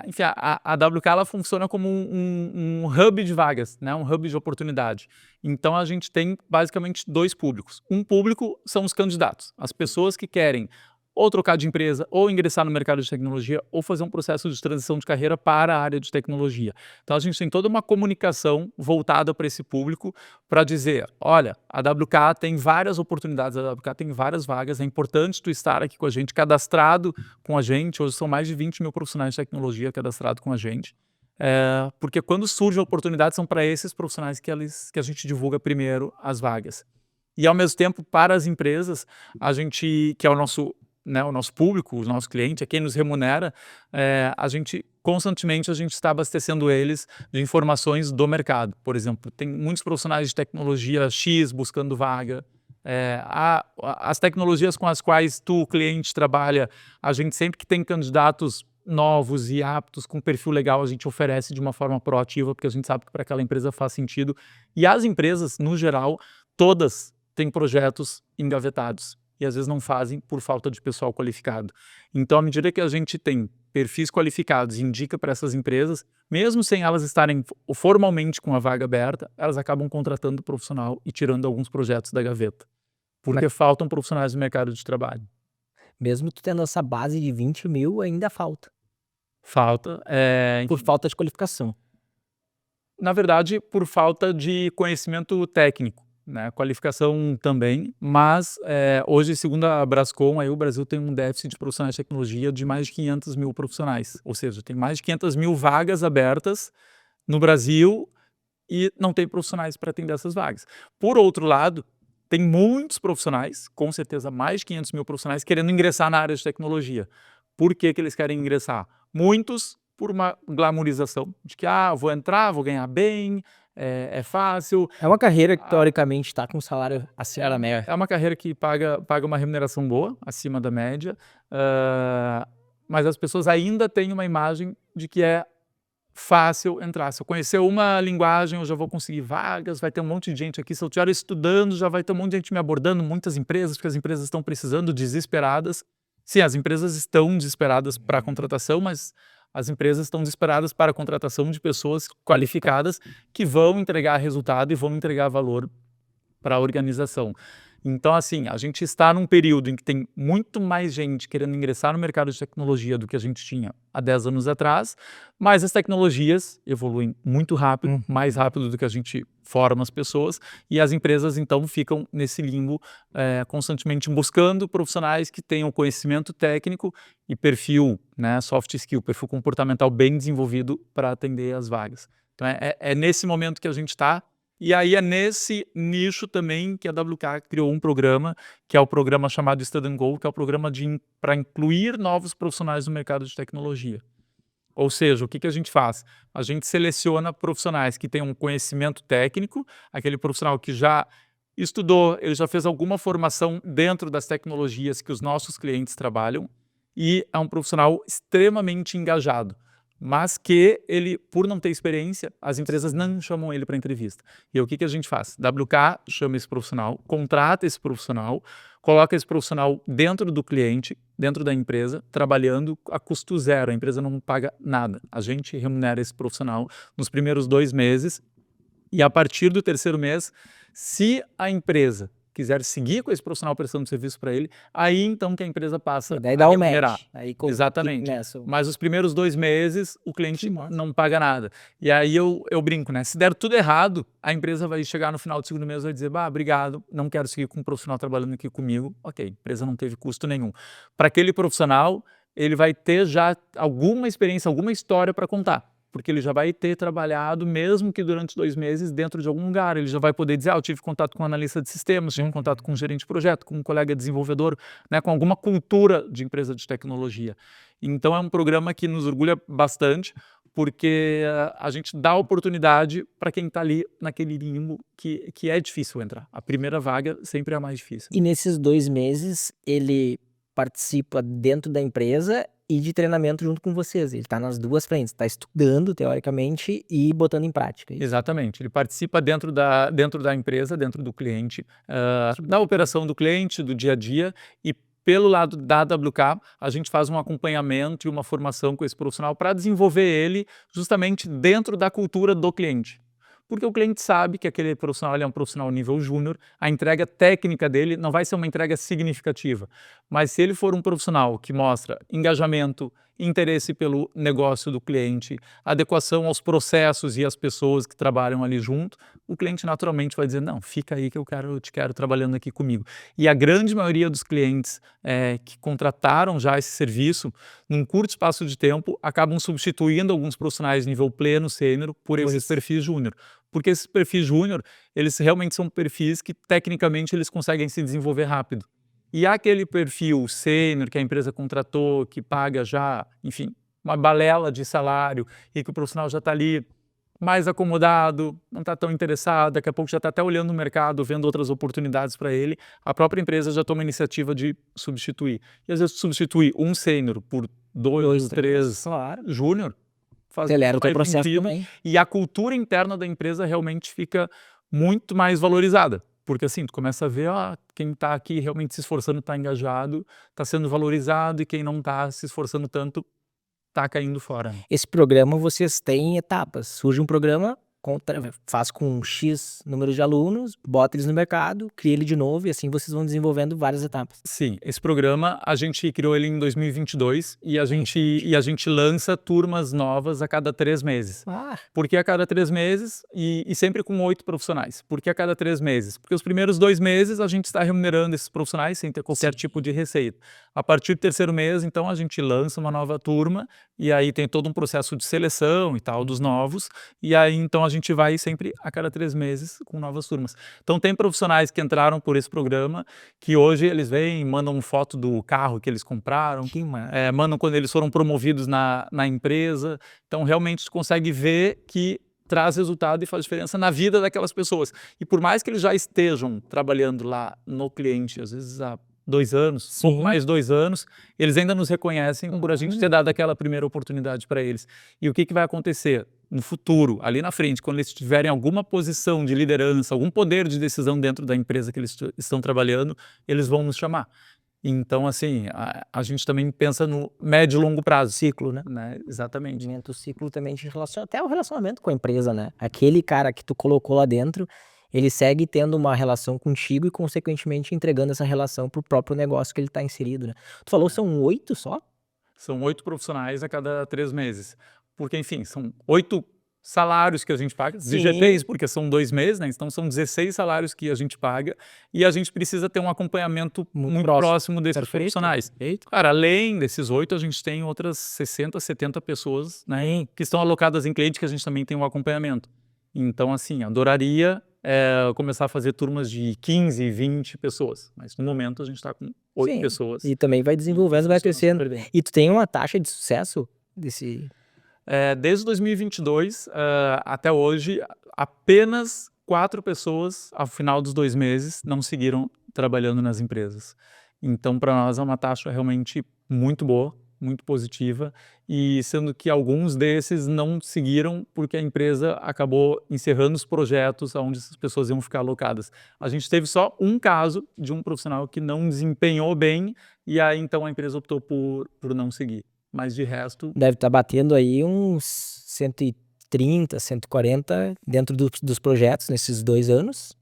Enfim, a WK ela funciona como um hub de vagas, né? Um hub de oportunidade. Então a gente tem basicamente dois públicos. Um público são os candidatos, as pessoas que querem ou trocar de empresa, ou ingressar no mercado de tecnologia, ou fazer um processo de transição de carreira para a área de tecnologia. Então a gente tem toda uma comunicação voltada para esse público para dizer, olha, a WK tem várias oportunidades, a WK tem várias vagas, é importante tu estar aqui com a gente, cadastrado com a gente. Hoje são mais de 20 mil profissionais de tecnologia cadastrados com a gente. Porque quando surge a oportunidade, são para esses profissionais que a gente divulga primeiro as vagas. E ao mesmo tempo, para as empresas, a gente, que é o nosso público, o nosso cliente, é quem nos remunera, a gente constantemente está abastecendo eles de informações do mercado. Por exemplo, tem muitos profissionais de tecnologia X buscando vaga. As tecnologias com as quais tu, cliente, trabalha, a gente sempre que tem candidatos novos e aptos, com perfil legal, a gente oferece de uma forma proativa, porque a gente sabe que para aquela empresa faz sentido. E as empresas, no geral, todas têm projetos engavetados e às vezes não fazem por falta de pessoal qualificado. Então, à medida que a gente tem perfis qualificados e indica para essas empresas, mesmo sem elas estarem formalmente com a vaga aberta, elas acabam contratando o profissional e tirando alguns projetos da gaveta, porque faltam profissionais no mercado de trabalho. Mesmo tu tendo essa base de 20 mil, ainda falta. Falta. Por falta de qualificação. Na verdade, por falta de conhecimento técnico, né? Qualificação também, mas hoje, segundo a Brascom, aí o Brasil tem um déficit de profissionais de tecnologia de mais de 500 mil profissionais, ou seja, tem mais de 500 mil vagas abertas no Brasil e não tem profissionais para atender essas vagas. Por outro lado, tem muitos profissionais, com certeza mais de 500 mil profissionais, querendo ingressar na área de tecnologia. Por que que eles querem ingressar? Muitos por uma glamorização de que, vou entrar, vou ganhar bem, é fácil. É uma carreira que, teoricamente, está com salário acima da média. É uma carreira que paga uma remuneração boa, acima da média, mas as pessoas ainda têm uma imagem de que é fácil entrar. Se eu conhecer uma linguagem, eu já vou conseguir vagas, vai ter um monte de gente aqui. Se eu estiver estudando, já vai ter um monte de gente me abordando, muitas empresas, porque as empresas estão precisando, desesperadas. Sim, as empresas estão desesperadas para a contratação, mas as empresas estão desesperadas para a contratação de pessoas qualificadas que vão entregar resultado e vão entregar valor para a organização. Então, assim, a gente está num período em que tem muito mais gente querendo ingressar no mercado de tecnologia do que a gente tinha há 10 anos atrás, mas as tecnologias evoluem muito rápido, mais rápido do que a gente forma as pessoas, e as empresas, então, ficam nesse limbo constantemente buscando profissionais que tenham conhecimento técnico e perfil, né, soft skill, perfil comportamental bem desenvolvido para atender as vagas. Então, é nesse momento que a gente está. E aí é nesse nicho também que a WK criou um programa, que é o programa chamado Study and Go, que é o programa para incluir novos profissionais no mercado de tecnologia. Ou seja, o que a gente faz? A gente seleciona profissionais que têm um conhecimento técnico, aquele profissional que já estudou, ele já fez alguma formação dentro das tecnologias que os nossos clientes trabalham, e é um profissional extremamente engajado, mas que ele, por não ter experiência, as empresas não chamam ele para entrevista. E o que a gente faz? WK chama esse profissional, contrata esse profissional, coloca esse profissional dentro do cliente, dentro da empresa, trabalhando a custo zero. A empresa não paga nada. A gente remunera esse profissional nos primeiros 2 meses, e a partir do 3º mês, se a empresa quiser seguir com esse profissional prestando serviço para ele, aí então que a empresa passa daí dá o remunerar. match. Aí, Exatamente. Mas os primeiros 2 meses o cliente não paga nada. E aí eu brinco, né? Se der tudo errado, a empresa vai chegar no final do 2º mês e vai dizer, obrigado, não quero seguir com um profissional trabalhando aqui comigo. Ok, a empresa não teve custo nenhum. Para aquele profissional, ele vai ter já alguma experiência, alguma história para contar, porque ele já vai ter trabalhado, mesmo que durante 2 meses, dentro de algum lugar. Ele já vai poder dizer, eu tive contato com um analista de sistemas, tive contato com um gerente de projeto, com um colega desenvolvedor, né, com alguma cultura de empresa de tecnologia. Então é um programa que nos orgulha bastante, porque a gente dá oportunidade para quem está ali naquele limbo que é difícil entrar. A primeira vaga sempre é a mais difícil. E nesses 2 meses, ele participa dentro da empresa e de treinamento junto com vocês. Ele está nas duas frentes, está estudando teoricamente e botando em prática. Isso. Exatamente. Ele participa dentro da empresa, dentro do cliente, da operação do cliente, do dia a dia, e pelo lado da AWK, a gente faz um acompanhamento e uma formação com esse profissional para desenvolver ele justamente dentro da cultura do cliente. Porque o cliente sabe que aquele profissional ele é um profissional nível júnior, a entrega técnica dele não vai ser uma entrega significativa. Mas se ele for um profissional que mostra engajamento, interesse pelo negócio do cliente, adequação aos processos e às pessoas que trabalham ali junto, o cliente naturalmente vai dizer, não, fica aí que eu te quero trabalhando aqui comigo. E a grande maioria dos clientes que contrataram já esse serviço, num curto espaço de tempo, acabam substituindo alguns profissionais nível pleno, sênior, por esses perfis júnior. Porque esses perfis júnior, eles realmente são perfis que tecnicamente eles conseguem se desenvolver rápido. E aquele perfil sênior que a empresa contratou, que paga já, enfim, uma balela de salário e que o profissional já está ali mais acomodado, não está tão interessado, daqui a pouco já está até olhando no mercado, vendo outras oportunidades para ele, a própria empresa já toma a iniciativa de substituir. E às vezes substituir um sênior por dois, três júnior, acelera o teu processo também. E a cultura interna da empresa realmente fica muito mais valorizada. Porque assim, tu começa a ver, quem está aqui realmente se esforçando, está engajado, está sendo valorizado, e quem não está se esforçando tanto, está caindo fora. Esse programa vocês têm etapas. Surge um programa, faz com X número de alunos, bota eles no mercado, cria ele de novo e assim vocês vão desenvolvendo várias etapas. Sim, esse programa a gente criou ele em 2022 e a gente lança turmas novas a cada 3 meses. Por que a cada 3 meses e sempre com 8 profissionais? Por que a cada 3 meses? Porque os primeiros 2 meses a gente está remunerando esses profissionais sem ter qualquer tipo de receita. A partir do terceiro mês, então, a gente lança uma nova turma e aí tem todo um processo de seleção e tal dos novos, e aí então a gente vai sempre a cada 3 meses com novas turmas. Então tem profissionais que entraram por esse programa, que hoje eles vêm, mandam foto do carro que eles compraram, mandam quando eles foram promovidos na empresa, então realmente você consegue ver que traz resultado e faz diferença na vida daquelas pessoas. E por mais que eles já estejam trabalhando lá no cliente, às vezes há 2 anos, pouco mais de 2 anos, eles ainda nos reconhecem por a gente ter dado aquela primeira oportunidade para eles. E o que vai acontecer no futuro, ali na frente, quando eles tiverem alguma posição de liderança, algum poder de decisão dentro da empresa que eles estão trabalhando, eles vão nos chamar. Então, assim, a gente também pensa no médio e longo prazo. Ciclo, né? Exatamente. O ciclo também te relaciona, até o relacionamento com a empresa, né? Aquele cara que tu colocou lá dentro, ele segue tendo uma relação contigo e, consequentemente, entregando essa relação pro próprio negócio que ele está inserido, né? Tu falou são 8 só? São 8 profissionais a cada 3 meses. Porque, enfim, são 8 salários que a gente paga, 16 porque são 2 meses, né? Então são 16 salários que a gente paga e a gente precisa ter um acompanhamento muito próximo desses profissionais. Cara, além desses 8, a gente tem outras 60, 70 pessoas, né, que estão alocadas em cliente que a gente também tem um acompanhamento. Então, assim, adoraria começar a fazer turmas de 15, 20 pessoas, mas no momento a gente está com 8 pessoas. E também vai desenvolvendo, vai crescendo. E tu tem uma taxa de sucesso desse... Desde 2022 até hoje, apenas 4 pessoas, ao final dos 2 meses, não seguiram trabalhando nas empresas. Então, para nós, é uma taxa realmente muito boa, muito positiva, e sendo que alguns desses não seguiram porque a empresa acabou encerrando os projetos onde essas pessoas iam ficar alocadas. A gente teve só um caso de um profissional que não desempenhou bem, e aí então a empresa optou por não seguir. Mas de resto... Deve estar batendo aí uns 130, 140 dentro dos projetos nesses 2 anos.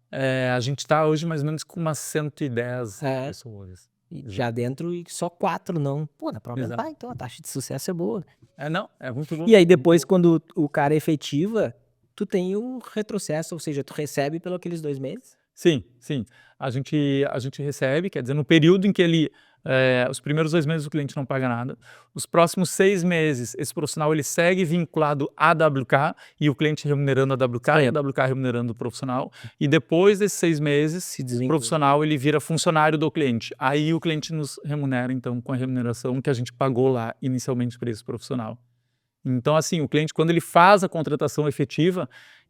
A gente está hoje mais ou menos com umas 110 pessoas. E já dentro e só 4 não. Pô, dá pra aumentar, então a taxa de sucesso é boa. Não, é muito bom. E aí depois, quando o cara efetiva, tu tem o retrocesso, ou seja, tu recebe pelos aqueles 2 meses? Sim. A gente recebe, quer dizer, no período em que ele... os primeiros 2 meses o cliente não paga nada. Os próximos 6 meses, esse profissional ele segue vinculado à AWK e o cliente remunerando a AWK e a AWK remunerando o profissional. E depois desses 6 meses, o profissional ele vira funcionário do cliente. Aí o cliente nos remunera, então, com a remuneração que a gente pagou lá inicialmente para esse profissional. Então, assim, o cliente, quando ele faz a contratação efetiva,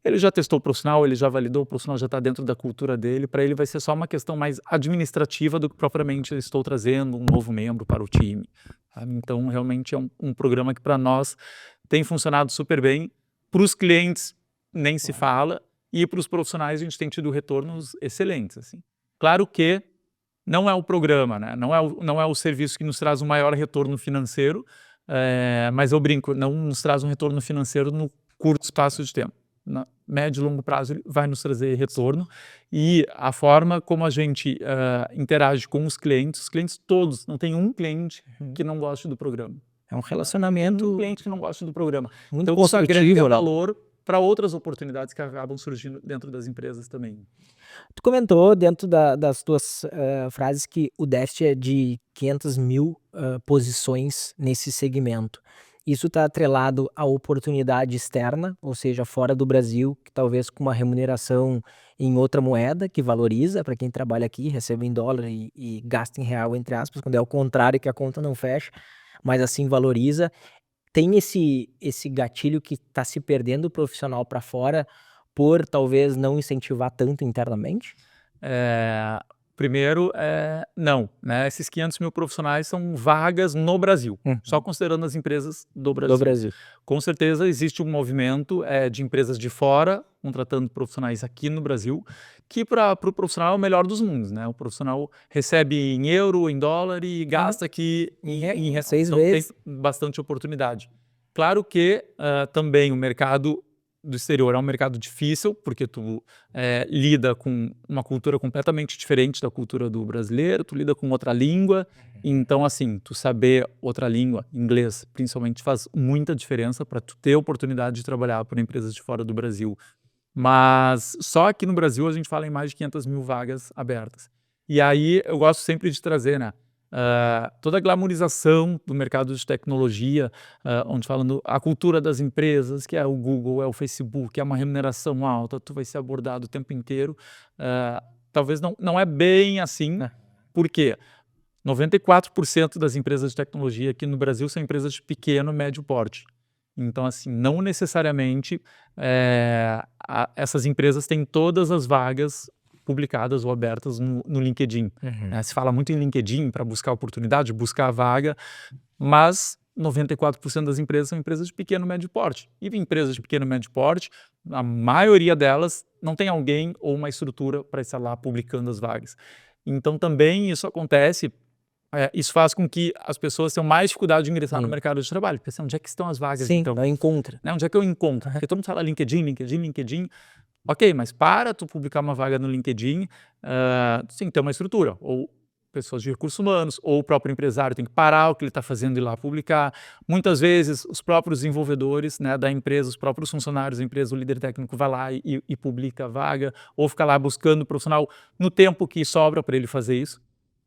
ele já testou o profissional, ele já validou, o profissional já está dentro da cultura dele, para ele vai ser só uma questão mais administrativa do que propriamente eu estou trazendo um novo membro para o time. Sabe? Então, realmente é um programa que para nós tem funcionado super bem. Para os clientes, nem se fala, e para os profissionais a gente tem tido retornos excelentes. Assim. Claro que não é o programa, né? Não é o serviço que nos traz o maior retorno financeiro, mas eu brinco, não nos traz um retorno financeiro no curto espaço de tempo. No médio e longo prazo ele vai nos trazer retorno, e a forma como a gente interage com os clientes todos, não tem um cliente que não goste do programa. É um relacionamento... Um cliente que não gosta do programa. Muito Então isso agrega construtivo, né? valor para outras oportunidades que acabam surgindo dentro das empresas também. Tu comentou dentro das tuas frases que o déficit é de 500 mil posições nesse segmento. Isso está atrelado à oportunidade externa, ou seja, fora do Brasil, que talvez com uma remuneração em outra moeda, que valoriza para quem trabalha aqui, recebe em dólar e gasta em real, entre aspas, quando é o contrário, que a conta não fecha, mas assim valoriza. Tem esse gatilho que está se perdendo o profissional para fora por talvez não incentivar tanto internamente? Primeiro, não, né? Esses 500 mil profissionais são vagas no Brasil, só considerando as empresas do Brasil. Do Brasil. Com certeza existe um movimento de empresas de fora contratando profissionais aqui no Brasil, que para o profissional é o melhor dos mundos, né? O profissional recebe em euro, em dólar e gasta aqui em real. 6 Então vezes. tem bastante oportunidade. Claro que também o mercado do exterior é um mercado difícil, porque tu lida com uma cultura completamente diferente da cultura do brasileiro, tu lida com outra língua, então assim, tu saber outra língua, inglês, principalmente faz muita diferença para tu ter oportunidade de trabalhar por empresas de fora do Brasil. Mas só aqui no Brasil a gente fala em mais de 500 mil vagas abertas. E aí eu gosto sempre de trazer, né? Toda a glamorização do mercado de tecnologia, onde falando a cultura das empresas, que é o Google, é o Facebook, é uma remuneração alta, tu vai ser abordado o tempo inteiro. Talvez não é bem assim, porque 94% das empresas de tecnologia aqui no Brasil são empresas de pequeno, médio porte. Então, assim, não necessariamente essas empresas têm todas as vagas publicadas ou abertas no LinkedIn. Se fala muito em LinkedIn para buscar oportunidade, buscar vaga, mas 94% das empresas são empresas de pequeno e médio porte. E empresas de pequeno e médio porte, a maioria delas não tem alguém ou uma estrutura para estar lá publicando as vagas. Então também isso acontece, isso faz com que as pessoas tenham mais dificuldade de ingressar no mercado de trabalho. Porque onde é que estão as vagas? Sim, então? não encontra. Onde é que eu encontro? Porque todo mundo fala LinkedIn. Ok, mas para tu publicar uma vaga no LinkedIn, tem que ter uma estrutura, ou pessoas de recursos humanos, ou o próprio empresário tem que parar o que ele está fazendo e ir lá publicar. Muitas vezes, os próprios desenvolvedores, né, da empresa, os próprios funcionários da empresa, o líder técnico vai lá e publica a vaga, ou fica lá buscando o profissional no tempo que sobra para ele fazer isso.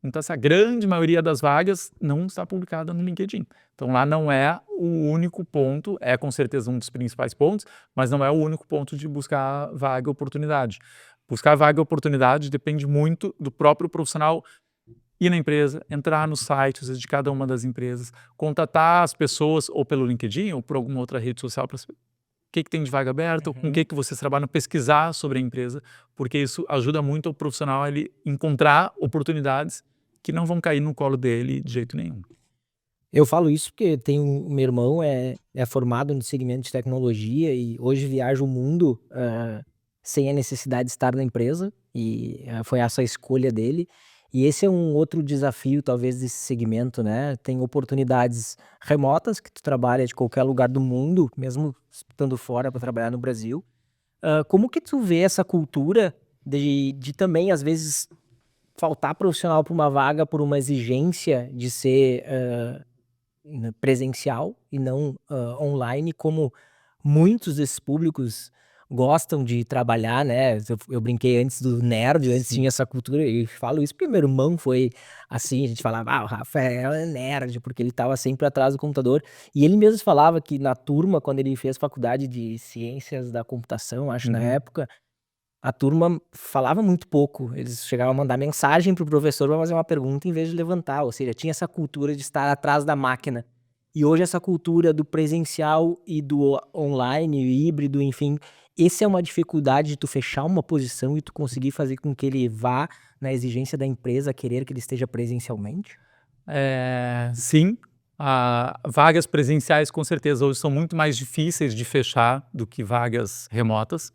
Então, essa grande maioria das vagas não está publicada no LinkedIn. Então, lá não é o único ponto, é com certeza um dos principais pontos, mas não é o único ponto de buscar vaga e oportunidade. Buscar vaga e oportunidade depende muito do próprio profissional ir na empresa, entrar nos sites de cada uma das empresas, contatar as pessoas ou pelo LinkedIn ou por alguma outra rede social para saber o que tem de vaga aberta, com o que vocês trabalham, pesquisar sobre a empresa, porque isso ajuda muito o profissional a ele encontrar oportunidades que não vão cair no colo dele de jeito nenhum. Eu falo isso porque meu irmão é formado no segmento de tecnologia e hoje viaja o mundo sem a necessidade de estar na empresa, e foi essa a escolha dele. E esse é um outro desafio, talvez, desse segmento, né? Tem oportunidades remotas que tu trabalha de qualquer lugar do mundo, mesmo estando fora para trabalhar no Brasil. Como que tu vê essa cultura de também, às vezes, faltar profissional para uma vaga por uma exigência de ser presencial e não online, como muitos desses públicos gostam de trabalhar, né? Eu brinquei antes do nerd, antes tinha essa cultura, e falo isso porque meu irmão foi assim, a gente falava, o Rafael é nerd, porque ele estava sempre atrás do computador, e ele mesmo falava que na turma, quando ele fez faculdade de ciências da computação, acho na época, a turma falava muito pouco, eles chegavam a mandar mensagem pro professor para fazer uma pergunta em vez de levantar, ou seja, tinha essa cultura de estar atrás da máquina. E hoje essa cultura do presencial e do online, híbrido, enfim, Essa é uma dificuldade de tu fechar uma posição e tu conseguir fazer com que ele vá na exigência da empresa querer que ele esteja presencialmente? Sim, vagas presenciais com certeza hoje são muito mais difíceis de fechar do que vagas remotas,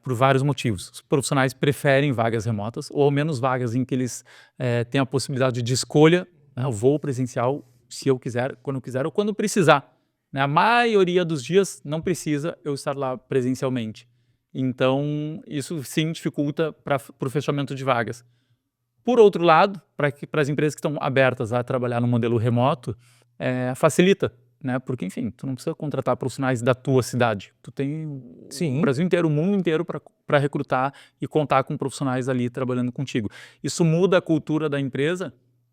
por vários motivos. Os profissionais preferem vagas remotas ou ao menos vagas em que eles têm a possibilidade de escolha, né, eu vou presencial se eu quiser, quando eu quiser ou quando precisar, né. A maioria dos dias não precisa eu estar lá presencialmente. Então isso sim dificulta para o fechamento de vagas. Por outro lado, para as empresas que estão abertas a trabalhar no modelo remoto, facilita, né, porque enfim, tu não precisa contratar profissionais da tua cidade, tu tem o Sim. Brasil inteiro, o mundo inteiro para recrutar e contar com profissionais ali trabalhando contigo. Isso muda a cultura da empresa?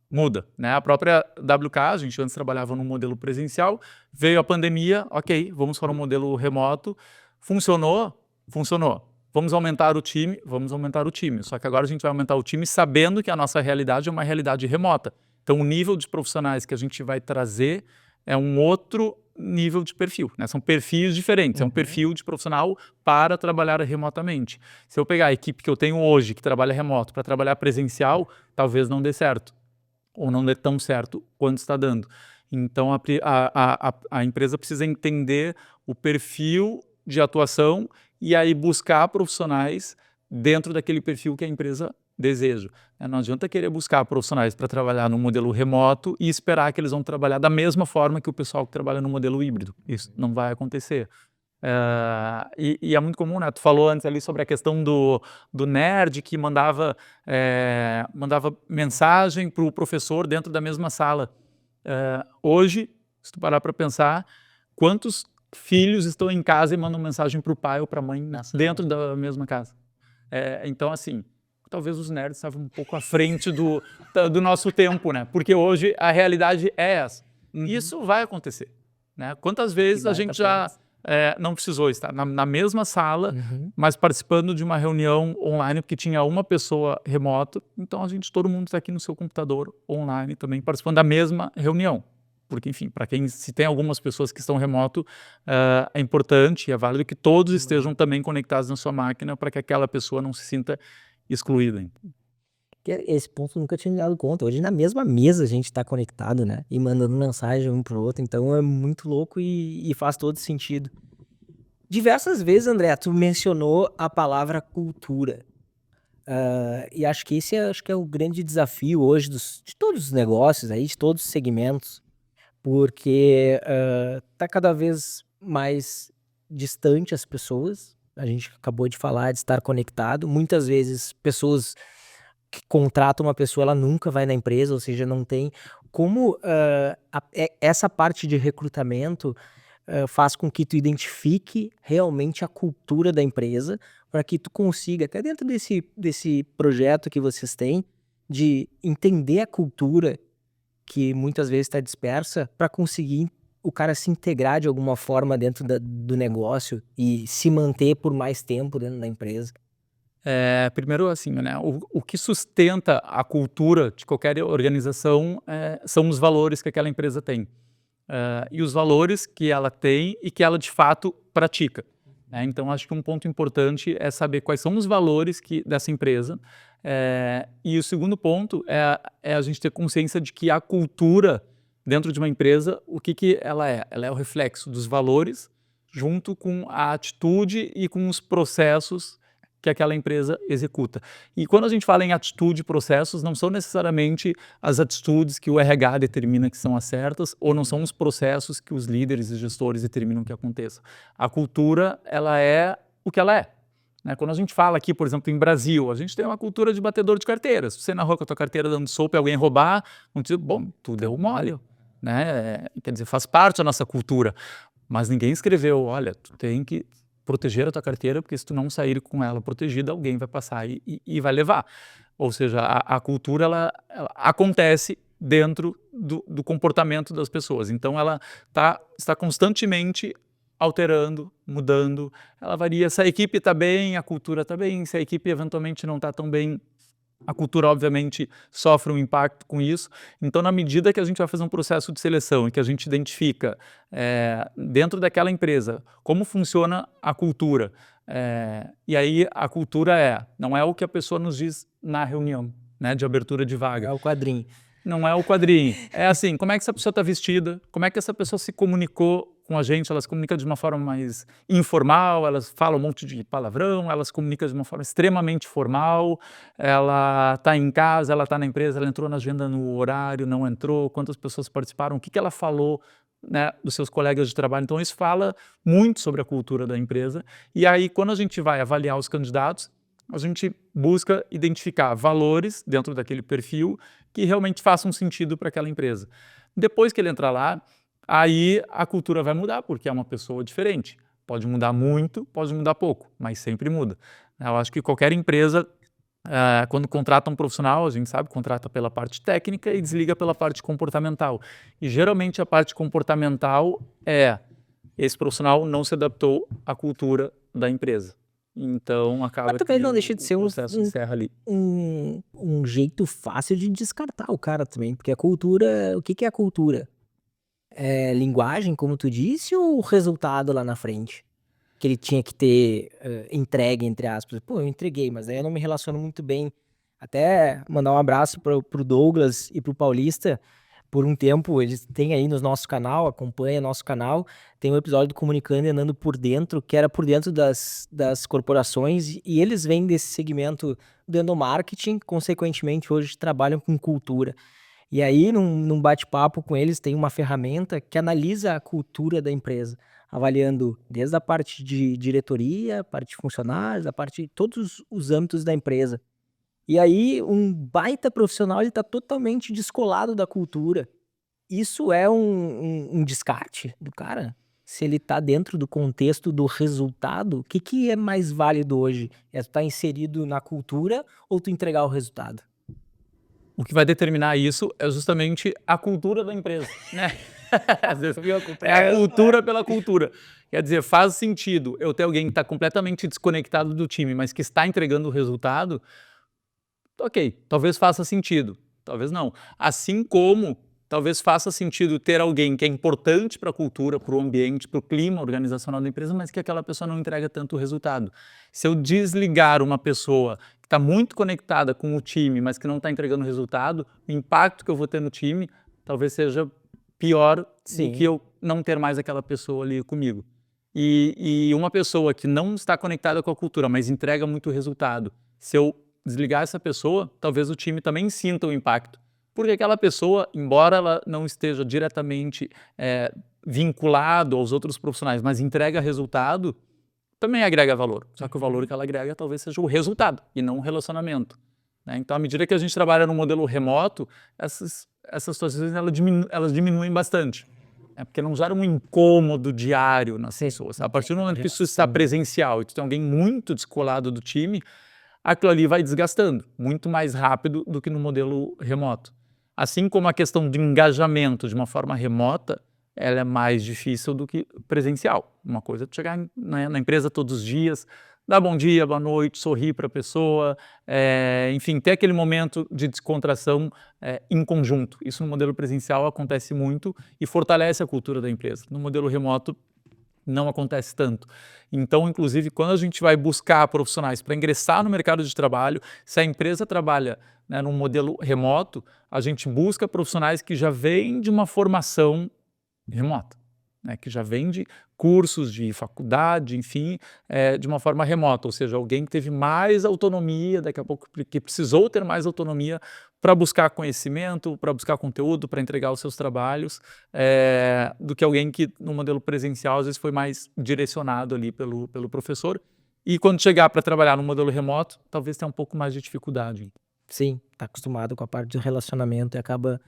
Muda, né, a própria WK, a gente antes trabalhava no modelo presencial, veio a pandemia, ok, vamos para um modelo remoto, funcionou? Funcionou. Vamos aumentar o time? Vamos aumentar o time. Só que agora a gente vai aumentar o time sabendo que a nossa realidade é uma realidade remota. Então, o nível de profissionais que a gente vai trazer é um outro nível de perfil, né? São perfis diferentes. É um perfil de profissional para trabalhar remotamente. Se eu pegar a equipe que eu tenho hoje, que trabalha remoto, para trabalhar presencial, talvez não dê certo. Ou não dê tão certo quanto está dando. Então, a empresa precisa entender o perfil de atuação e aí buscar profissionais dentro daquele perfil que a empresa deseja. Não adianta querer buscar profissionais para trabalhar no modelo remoto e esperar que eles vão trabalhar da mesma forma que o pessoal que trabalha no modelo híbrido. Isso não vai acontecer. E é muito comum, né? Tu falou antes ali sobre a questão do nerd que mandava mensagem para o professor dentro da mesma sala. Hoje, se tu parar para pensar, quantos filhos estão em casa e mandam mensagem para o pai ou para a mãe dentro da mesma casa? Então, assim, talvez os nerds estavam um pouco à frente do nosso tempo, né? Porque hoje a realidade é essa. Isso vai acontecer, né? Quantas vezes a gente já não precisou estar na mesma sala, mas participando de uma reunião online, porque tinha uma pessoa remoto, então todo mundo está aqui no seu computador online também, participando da mesma reunião. Porque, enfim, se tem algumas pessoas que estão remoto, é importante e é válido que todos estejam também conectados na sua máquina para que aquela pessoa não se sinta excluída. Esse ponto eu nunca tinha me dado conta. Hoje na mesma mesa a gente tá conectado, né? E mandando mensagem um pro outro, então é muito louco e faz todo sentido. Diversas vezes, André, tu mencionou a palavra cultura. E acho que esse acho que é o grande desafio hoje de todos os negócios aí, de todos os segmentos, porque tá cada vez mais distante as pessoas. A gente acabou de falar de estar conectado. Muitas vezes pessoas que contratam uma pessoa, ela nunca vai na empresa, ou seja, não tem como essa parte de recrutamento faz com que tu identifique realmente a cultura da empresa, para que tu consiga, até dentro desse projeto que vocês têm, de entender a cultura que muitas vezes está dispersa, para conseguir o cara se integrar de alguma forma dentro do negócio e se manter por mais tempo dentro da empresa. Primeiro, assim, né, o que sustenta a cultura de qualquer organização são os valores que aquela empresa tem. E os valores que ela tem e que ela de fato pratica, né? Então, acho que um ponto importante é saber quais são os valores dessa empresa. E o segundo ponto é a gente ter consciência de que a cultura dentro de uma empresa, o que ela é? Ela é o reflexo dos valores junto com a atitude e com os processos que aquela empresa executa. E quando a gente fala em atitude e processos, não são necessariamente as atitudes que o RH determina que são as certas, ou não são os processos que os líderes e gestores determinam que aconteça. A cultura, ela é o que ela é, né? Quando a gente fala aqui, por exemplo, em Brasil, a gente tem uma cultura de batedor de carteira. Se você na rua com a tua carteira dando sopa e alguém roubar, vão dizer, bom, tu deu mole, né? Quer dizer, faz parte da nossa cultura. Mas ninguém escreveu, olha, tu tem que proteger a tua carteira, porque se tu não sair com ela protegida, alguém vai passar e vai levar. Ou seja, a cultura ela acontece dentro do comportamento das pessoas. Então, ela está constantemente alterando, mudando. Ela varia. Se a equipe está bem, a cultura está bem. Se a equipe eventualmente não está tão bem, A cultura, obviamente, sofre um impacto com isso. Então, na medida que a gente vai fazer um processo de seleção e que a gente identifica dentro daquela empresa como funciona a cultura, e aí a cultura não é o que a pessoa nos diz na reunião, né, de abertura de vaga. É o quadrinho. Não é o quadrinho. É assim, como é que essa pessoa está vestida, como é que essa pessoa se comunicou com a gente, ela se comunica de uma forma mais informal, elas falam um monte de palavrão, ela se comunica de uma forma extremamente formal, ela está em casa, ela está na empresa, ela entrou na agenda no horário, não entrou, quantas pessoas participaram, o que que ela falou, né, dos seus colegas de trabalho. Então isso fala muito sobre a cultura da empresa. E aí, quando a gente vai avaliar os candidatos, a gente busca identificar valores dentro daquele perfil que realmente façam sentido para aquela empresa. Depois que ele entrar lá, aí a cultura vai mudar, porque é uma pessoa diferente. Pode mudar muito, pode mudar pouco, mas sempre muda. Eu acho que qualquer empresa, quando contrata um profissional, a gente sabe, contrata pela parte técnica e desliga pela parte comportamental. E geralmente a parte comportamental esse profissional não se adaptou à cultura da empresa. Então acaba Mas também que não deixa de ser o processo encerra ali. um jeito fácil de descartar o cara também, porque a cultura, o que que é a cultura? É linguagem, como tu disse, ou o resultado lá na frente? Que ele tinha que ter entregue, entre aspas. Pô, eu entreguei, mas aí eu não me relaciono muito bem. Até mandar um abraço pro Douglas e pro Paulista. Por um tempo, eles têm aí no nosso canal, acompanha nosso canal, tem um episódio do Comunicando e Andando por Dentro, que era por dentro das corporações, e eles vêm desse segmento do endomarketing, consequentemente hoje trabalham com cultura. E aí, num bate-papo com eles, tem uma ferramenta que analisa a cultura da empresa, avaliando desde a parte de diretoria, a parte de funcionários, a parte de todos os âmbitos da empresa. E aí, um baita profissional, ele está totalmente descolado da cultura. Isso é um descarte do cara? Se ele está dentro do contexto do resultado, o que que é mais válido hoje? É tu estar inserido na cultura ou tu entregar o resultado? O que vai determinar isso é justamente a cultura da empresa, né? Às vezes, é a cultura pela cultura. Quer dizer, faz sentido eu ter alguém que está completamente desconectado do time, mas que está entregando o resultado. Ok, talvez faça sentido, talvez não. Assim como talvez faça sentido ter alguém que é importante para a cultura, para o ambiente, para o clima organizacional da empresa, mas que aquela pessoa não entrega tanto resultado. Se eu desligar uma pessoa que está muito conectada com o time, mas que não está entregando resultado, o impacto que eu vou ter no time talvez seja pior do que eu não ter mais aquela pessoa ali comigo. E uma pessoa que não está conectada com a cultura, mas entrega muito resultado, se eu desligar essa pessoa, talvez o time também sinta o impacto. Porque aquela pessoa, embora ela não esteja diretamente vinculado aos outros profissionais, mas entrega resultado, também agrega valor. Só que o valor que ela agrega talvez seja o resultado e não o relacionamento, né? Então, à medida que a gente trabalha no modelo remoto, essas situações elas diminuem bastante. Porque não gera um incômodo diário nas pessoas. A partir do momento que isso está presencial e tu tem alguém muito descolado do time, aquilo ali vai desgastando muito mais rápido do que no modelo remoto. Assim como a questão do engajamento de uma forma remota, ela é mais difícil do que presencial. Uma coisa é tu chegar na empresa todos os dias, dar bom dia, boa noite, sorrir para a pessoa, enfim, ter aquele momento de descontração em conjunto. Isso no modelo presencial acontece muito e fortalece a cultura da empresa. No modelo remoto, não acontece tanto. Então, inclusive, quando a gente vai buscar profissionais para ingressar no mercado de trabalho, se a empresa trabalha, né, num modelo remoto, a gente busca profissionais que já vêm de uma formação remota, né, que já vem de cursos de faculdade, enfim, de uma forma remota, ou seja, alguém que teve mais autonomia, daqui a pouco que precisou ter mais autonomia para buscar conhecimento, para buscar conteúdo, para entregar os seus trabalhos, do que alguém que no modelo presencial às vezes foi mais direcionado ali pelo professor. E quando chegar para trabalhar no modelo remoto, talvez tenha um pouco mais de dificuldade. Sim, tá acostumado com a parte do relacionamento e acaba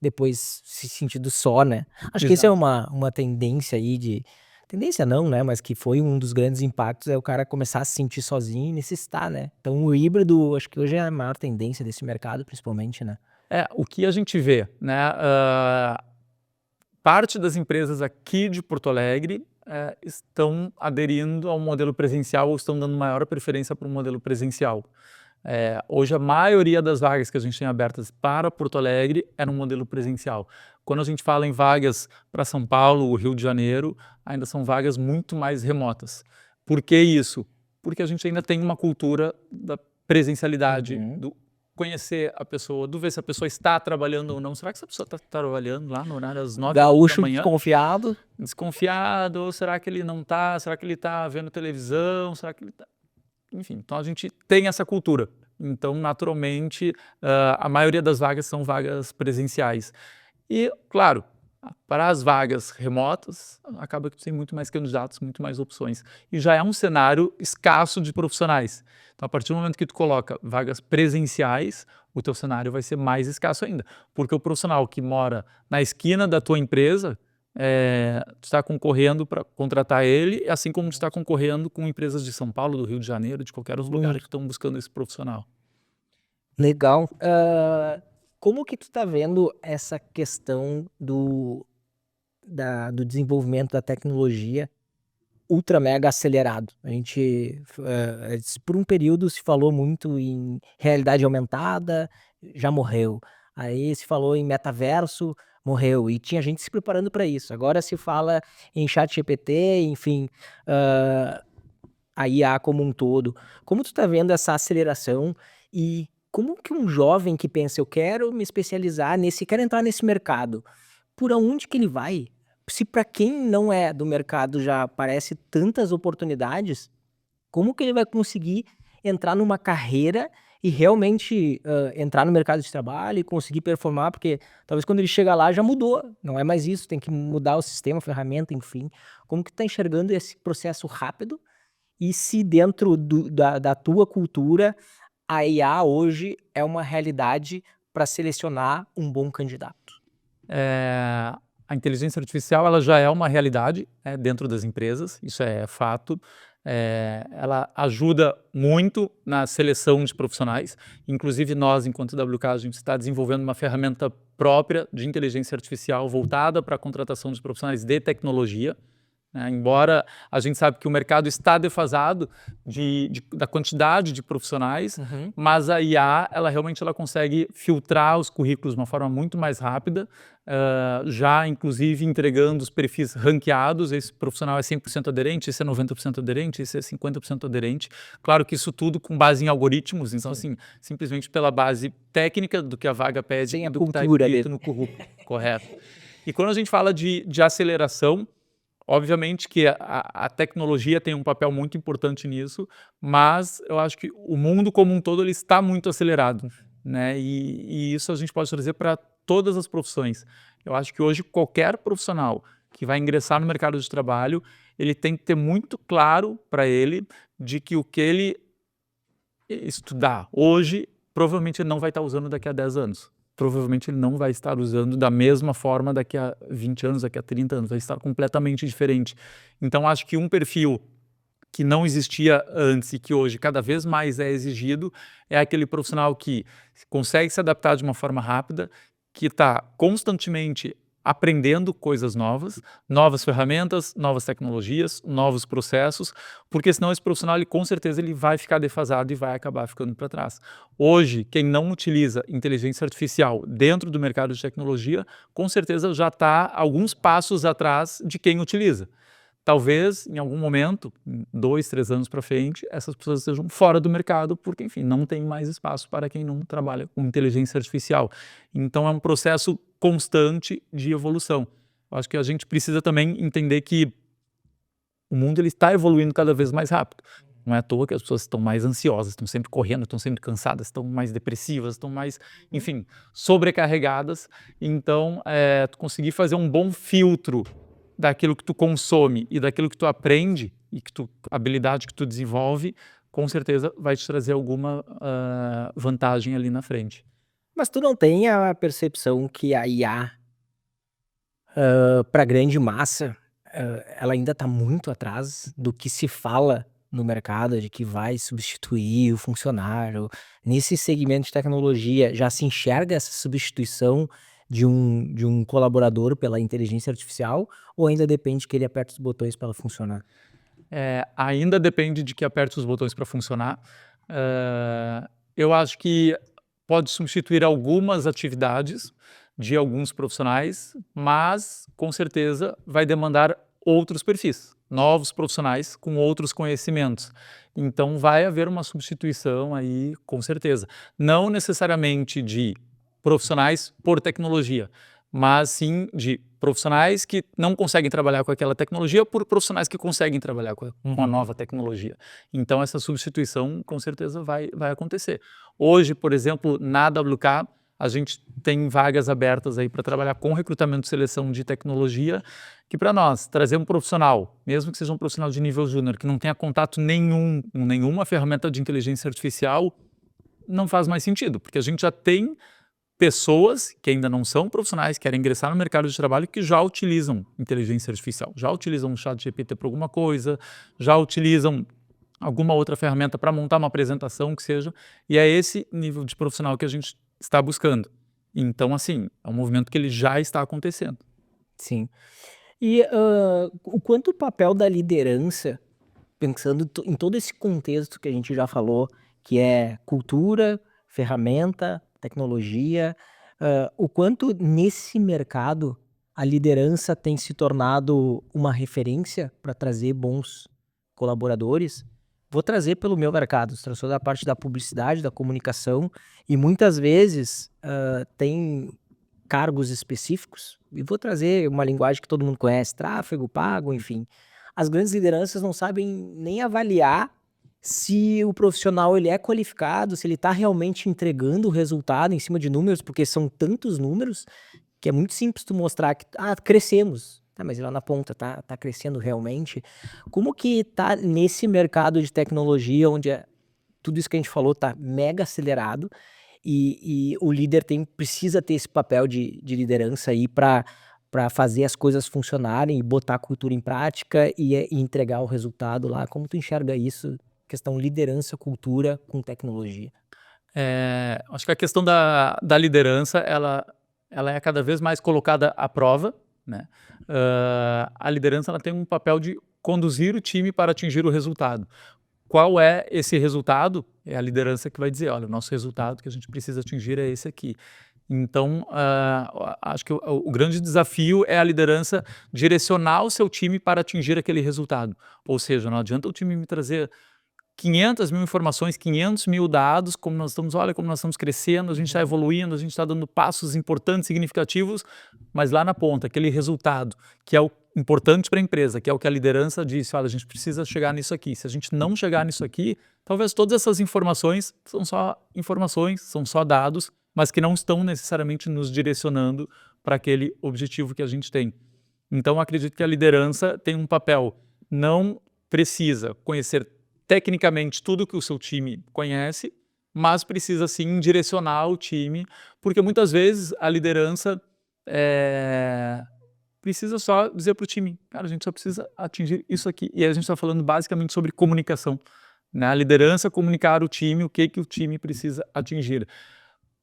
depois se sentindo só, né? Acho que isso é uma tendência aí de... Tendência não, né? Mas que foi um dos grandes impactos, é o cara começar a se sentir sozinho e necessitar, né? Então o híbrido, acho que hoje é a maior tendência desse mercado, principalmente, né? O que a gente vê, né? Parte das empresas aqui de Porto Alegre estão aderindo ao modelo presencial ou estão dando maior preferência para o modelo presencial. Hoje a maioria das vagas que a gente tem abertas para Porto Alegre é no modelo presencial. Quando a gente fala em vagas para São Paulo, o Rio de Janeiro, ainda são vagas muito mais remotas. Por que isso? Porque a gente ainda tem uma cultura da presencialidade, do conhecer a pessoa, do ver se a pessoa está trabalhando ou não. Será que essa pessoa está trabalhando lá no horário às 9 da Gaúcho manhã? desconfiado. Desconfiado, ou será que ele não está? Será que ele está vendo televisão? Será que ele está... Enfim, então a gente tem essa cultura. Então, naturalmente, a maioria das vagas são vagas presenciais. E, claro, para as vagas remotas, acaba que tem muito mais candidatos, muito mais opções. E já é um cenário escasso de profissionais. Então, a partir do momento que tu coloca vagas presenciais, o teu cenário vai ser mais escasso ainda. Porque o profissional que mora na esquina da tua empresa, tu está concorrendo para contratar ele, assim como tu está concorrendo com empresas de São Paulo, do Rio de Janeiro, de qualquer outro lugar que estão buscando esse profissional. Legal. Como que tu tá vendo essa questão do desenvolvimento da tecnologia ultra mega acelerado? A gente, por um período se falou muito em realidade aumentada, já morreu. Aí se falou em metaverso, morreu. E tinha gente se preparando para isso. Agora se fala em ChatGPT, enfim, a IA como um todo. Como tu tá vendo essa aceleração e como que um jovem que pensa, eu quero me especializar quero entrar nesse mercado, por onde que ele vai? Se para quem não é do mercado já aparece tantas oportunidades, como que ele vai conseguir entrar numa carreira e realmente entrar no mercado de trabalho e conseguir performar? Porque talvez quando ele chega lá já mudou, não é mais isso, tem que mudar o sistema, a ferramenta, enfim. Como que tu tá enxergando esse processo rápido? E se dentro da tua cultura, a IA hoje é uma realidade para selecionar um bom candidato? A inteligência artificial ela já é uma realidade dentro das empresas, isso é fato. Ela ajuda muito na seleção de profissionais. Inclusive nós, enquanto WK, a gente está desenvolvendo uma ferramenta própria de inteligência artificial voltada para a contratação de profissionais de tecnologia. Embora a gente sabe que o mercado está defasado da quantidade de profissionais, mas a IA ela realmente consegue filtrar os currículos de uma forma muito mais rápida, já inclusive entregando os perfis ranqueados. Esse profissional é 100% aderente, esse é 90% aderente, esse é 50% aderente. Claro que isso tudo com base em algoritmos, então assim, simplesmente pela base técnica do que a vaga pede, Sem a do que está cultura escrito dele. no currículo, correto. E quando a gente fala de aceleração, obviamente que a tecnologia tem um papel muito importante nisso, mas eu acho que o mundo como um todo ele está muito acelerado, né? E isso a gente pode trazer para todas as profissões. Eu acho que hoje qualquer profissional que vai ingressar no mercado de trabalho, ele tem que ter muito claro para ele de que o que ele estudar hoje, provavelmente ele não vai estar usando daqui a 10 anos. Provavelmente ele não vai estar usando da mesma forma daqui a 20 anos, daqui a 30 anos, vai estar completamente diferente. Então, acho que um perfil que não existia antes e que hoje cada vez mais é exigido é aquele profissional que consegue se adaptar de uma forma rápida, que está constantemente aprendendo coisas novas, novas ferramentas, novas tecnologias, novos processos, porque senão esse profissional, com certeza, ele vai ficar defasado e vai acabar ficando para trás. Hoje, quem não utiliza inteligência artificial dentro do mercado de tecnologia, com certeza já está alguns passos atrás de quem utiliza. Talvez, em algum momento, 2, 3 anos para frente, essas pessoas estejam fora do mercado, porque, enfim, não tem mais espaço para quem não trabalha com inteligência artificial. Então, é um processo constante de evolução. Eu acho que a gente precisa também entender que o mundo ele está evoluindo cada vez mais rápido. Não é à toa que as pessoas estão mais ansiosas, estão sempre correndo, estão sempre cansadas, estão mais depressivas, estão mais, enfim, sobrecarregadas. Então, tu conseguir fazer um bom filtro daquilo que tu consome e daquilo que tu aprende e a habilidade que tu desenvolve, com certeza vai te trazer alguma vantagem ali na frente. Mas tu não tem a percepção que a IA, para grande massa, ela ainda está muito atrás do que se fala no mercado, de que vai substituir o funcionário? Nesse segmento de tecnologia, já se enxerga essa substituição de um colaborador pela inteligência artificial, ou ainda depende que ele aperte os botões para ela funcionar? Ainda depende de que aperte os botões para funcionar. eu acho que pode substituir algumas atividades de alguns profissionais, mas com certeza vai demandar outros perfis, novos profissionais com outros conhecimentos. Então vai haver uma substituição aí, com certeza. Não necessariamente de profissionais por tecnologia, mas sim de profissionais que não conseguem trabalhar com aquela tecnologia por profissionais que conseguem trabalhar com a nova tecnologia. Então essa substituição com certeza vai acontecer. Hoje, por exemplo, na WK, a gente tem vagas abertas aí para trabalhar com recrutamento e seleção de tecnologia, que para nós, trazer um profissional, mesmo que seja um profissional de nível júnior, que não tenha contato nenhum com nenhuma ferramenta de inteligência artificial, não faz mais sentido, porque a gente já tem pessoas que ainda não são profissionais, querem ingressar no mercado de trabalho, que já utilizam inteligência artificial, já utilizam o ChatGPT para alguma coisa, já utilizam alguma outra ferramenta para montar uma apresentação, que seja, e é esse nível de profissional que a gente está buscando. Então, assim, é um movimento que ele já está acontecendo. Sim. E o quanto o papel da liderança, pensando em todo esse contexto que a gente já falou, que é cultura, ferramenta, tecnologia, o quanto nesse mercado a liderança tem se tornado uma referência para trazer bons colaboradores? Vou trazer pelo meu mercado, sou da parte da publicidade, da comunicação, e muitas vezes tem cargos específicos, e vou trazer uma linguagem que todo mundo conhece, tráfego, pago, enfim. As grandes lideranças não sabem nem avaliar se o profissional ele é qualificado, se ele está realmente entregando o resultado em cima de números, porque são tantos números que é muito simples tu mostrar que crescemos. Tá, mas lá na ponta tá crescendo realmente. Como que tá nesse mercado de tecnologia, onde tudo isso que a gente falou tá mega acelerado, e o líder precisa ter esse papel de liderança aí para fazer as coisas funcionarem e botar a cultura em prática e entregar o resultado lá? Como tu enxerga isso? Questão liderança, cultura com tecnologia. Acho que a questão da liderança, ela é cada vez mais colocada à prova, né? A liderança ela tem um papel de conduzir o time para atingir o resultado. Qual é esse resultado? É a liderança que vai dizer, olha, o nosso resultado que a gente precisa atingir é esse aqui. Então, acho que o grande desafio é a liderança direcionar o seu time para atingir aquele resultado. Ou seja, não adianta o time me trazer 500 mil informações, 500 mil dados, como nós estamos crescendo, a gente está evoluindo, a gente está dando passos importantes, significativos, mas lá na ponta, aquele resultado que é o importante para a empresa, que é o que a liderança disse, olha, a gente precisa chegar nisso aqui. Se a gente não chegar nisso aqui, talvez todas essas informações são só dados, mas que não estão necessariamente nos direcionando para aquele objetivo que a gente tem. Então, acredito que a liderança tem um papel, não precisa conhecer tecnicamente tudo que o seu time conhece, mas precisa sim direcionar o time, porque muitas vezes a liderança precisa só dizer para o time, cara, a gente só precisa atingir isso aqui. E aí a gente está falando basicamente sobre comunicação, né? A liderança comunicar o time, o que o time precisa atingir.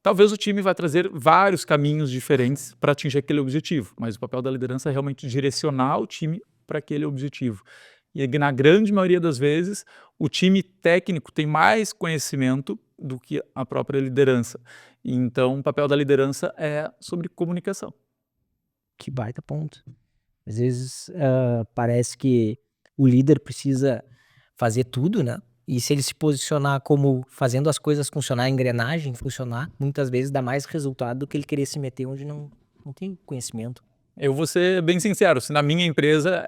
Talvez o time vai trazer vários caminhos diferentes para atingir aquele objetivo, mas o papel da liderança é realmente direcionar o time para aquele objetivo. E na grande maioria das vezes, o time técnico tem mais conhecimento do que a própria liderança. Então, o papel da liderança é sobre comunicação. Que baita ponto. Às vezes parece que o líder precisa fazer tudo, né? E se ele se posicionar como fazendo as coisas funcionar, a engrenagem funcionar, muitas vezes dá mais resultado do que ele querer se meter onde não tem conhecimento. Eu vou ser bem sincero, se na minha empresa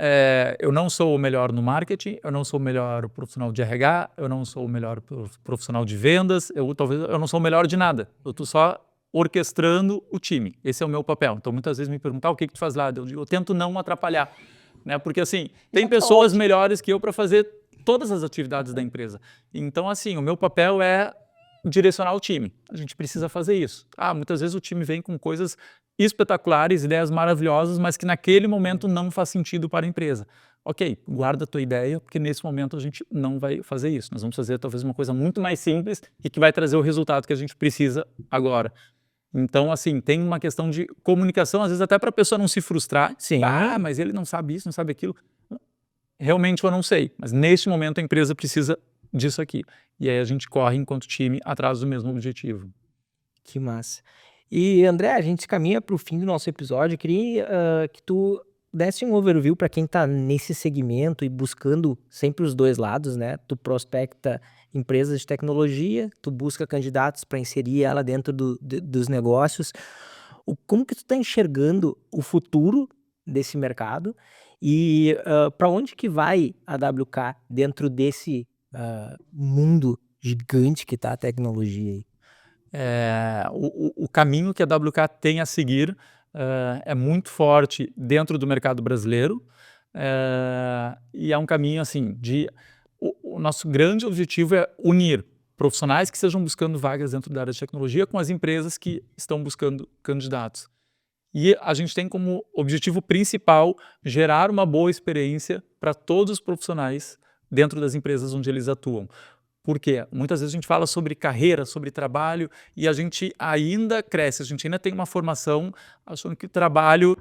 eu não sou o melhor no marketing, eu não sou o melhor profissional de RH, eu não sou o melhor profissional de vendas, talvez eu não sou o melhor de nada. Eu estou só orquestrando o time. Esse é o meu papel. Então, muitas vezes me perguntam, o que tu faz lá? Eu tento não atrapalhar, né? Porque assim, tem pessoas melhores que eu para fazer todas as atividades da empresa. Então, assim, o meu papel é direcionar o time. A gente precisa fazer isso. Muitas vezes o time vem com coisas espetaculares, ideias maravilhosas, mas que naquele momento não faz sentido para a empresa. Ok, guarda a tua ideia, porque nesse momento a gente não vai fazer isso. Nós vamos fazer talvez uma coisa muito mais simples e que vai trazer o resultado que a gente precisa agora. Então, assim, tem uma questão de comunicação, às vezes até para a pessoa não se frustrar. Sim. Mas ele não sabe isso, não sabe aquilo. Realmente eu não sei, mas neste momento a empresa precisa disso aqui. E aí a gente corre enquanto time atrás do mesmo objetivo. Que massa. E André, a gente se caminha para o fim do nosso episódio. Eu queria que tu desse um overview para quem está nesse segmento e buscando sempre os dois lados, né? Tu prospecta empresas de tecnologia, tu busca candidatos para inserir ela dentro dos negócios. Como que tu está enxergando o futuro desse mercado e para onde que vai a WK dentro desse mundo gigante que está a tecnologia aí? O caminho que a WK tem a seguir é muito forte dentro do mercado brasileiro, e é um caminho assim o nosso grande objetivo é unir profissionais que estejam buscando vagas dentro da área de tecnologia com as empresas que estão buscando candidatos. E a gente tem como objetivo principal gerar uma boa experiência para todos os profissionais dentro das empresas onde eles atuam. Por quê? Muitas vezes a gente fala sobre carreira, sobre trabalho, e a gente ainda cresce, a gente ainda tem uma formação achando que o trabalho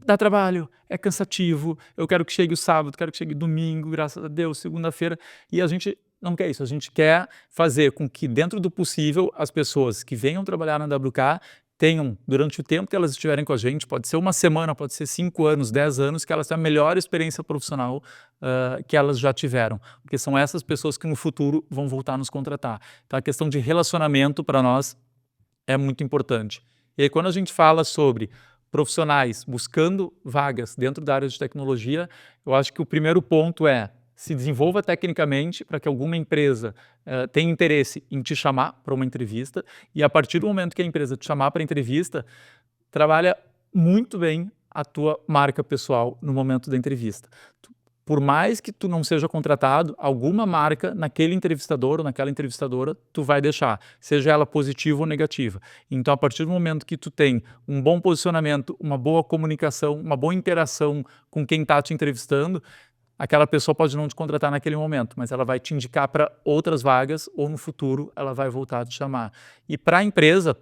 dá trabalho, é cansativo, eu quero que chegue o sábado, quero que chegue domingo, graças a Deus, segunda-feira, e a gente não quer isso, a gente quer fazer com que dentro do possível as pessoas que venham trabalhar na WK tenham, durante o tempo que elas estiverem com a gente, pode ser uma semana, pode ser 5 anos, 10 anos, que elas tenham a melhor experiência profissional que elas já tiveram, porque são essas pessoas que no futuro vão voltar a nos contratar. Então a questão de relacionamento para nós é muito importante. E aí quando a gente fala sobre profissionais buscando vagas dentro da área de tecnologia, eu acho que o primeiro ponto é se desenvolva tecnicamente para que alguma empresa tenha interesse em te chamar para uma entrevista, e a partir do momento que a empresa te chamar para entrevista, trabalha muito bem a tua marca pessoal no momento da entrevista. Por mais que tu não seja contratado, alguma marca naquele entrevistador ou naquela entrevistadora tu vai deixar, seja ela positiva ou negativa. Então, a partir do momento que tu tem um bom posicionamento, uma boa comunicação, uma boa interação com quem está te entrevistando, aquela pessoa pode não te contratar naquele momento, mas ela vai te indicar para outras vagas ou no futuro ela vai voltar a te chamar. E para a empresa,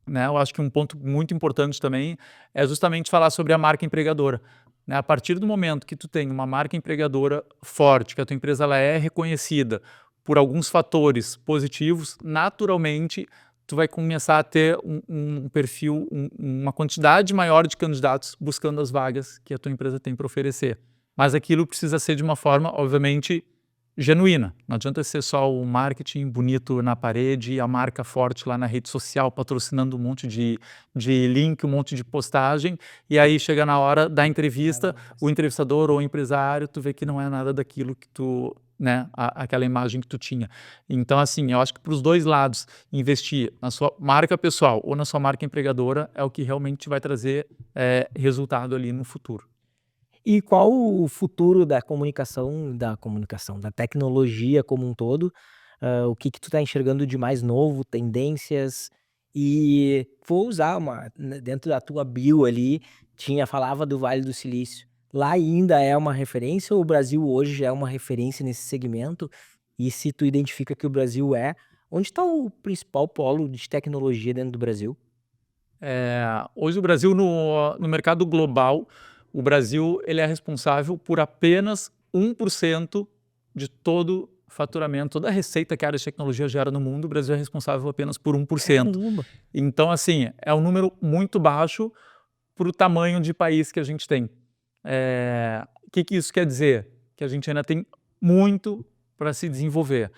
né, eu acho que um ponto muito importante também é justamente falar sobre a marca empregadora. Né? A partir do momento que tu tem uma marca empregadora forte, que a tua empresa ela é reconhecida por alguns fatores positivos, naturalmente tu vai começar a ter um perfil, uma quantidade maior de candidatos buscando as vagas que a tua empresa tem para oferecer. Mas aquilo precisa ser de uma forma, obviamente, genuína. Não adianta ser só o marketing bonito na parede e a marca forte lá na rede social, patrocinando um monte de link, um monte de postagem, e aí chega na hora da entrevista, o entrevistador ou o empresário, tu vê que não é nada daquilo que tu, né, aquela imagem que tu tinha. Então, assim, eu acho que para os dois lados, investir na sua marca pessoal ou na sua marca empregadora é o que realmente vai trazer resultado ali no futuro. E qual o futuro da da tecnologia como um todo? O que tu tá enxergando de mais novo, tendências? E vou usar dentro da tua bio ali, falava do Vale do Silício. Lá ainda é uma referência ou o Brasil hoje já é uma referência nesse segmento? E se tu identifica que o Brasil onde está o principal polo de tecnologia dentro do Brasil? Hoje o Brasil no mercado global, o Brasil ele é responsável por apenas 1% de todo faturamento, toda a receita que a área de tecnologia gera no mundo, o Brasil é responsável apenas por 1%. Caramba! Então, assim, é um número muito baixo para o tamanho de país que a gente tem. O que isso quer dizer? Que a gente ainda tem muito para se desenvolver.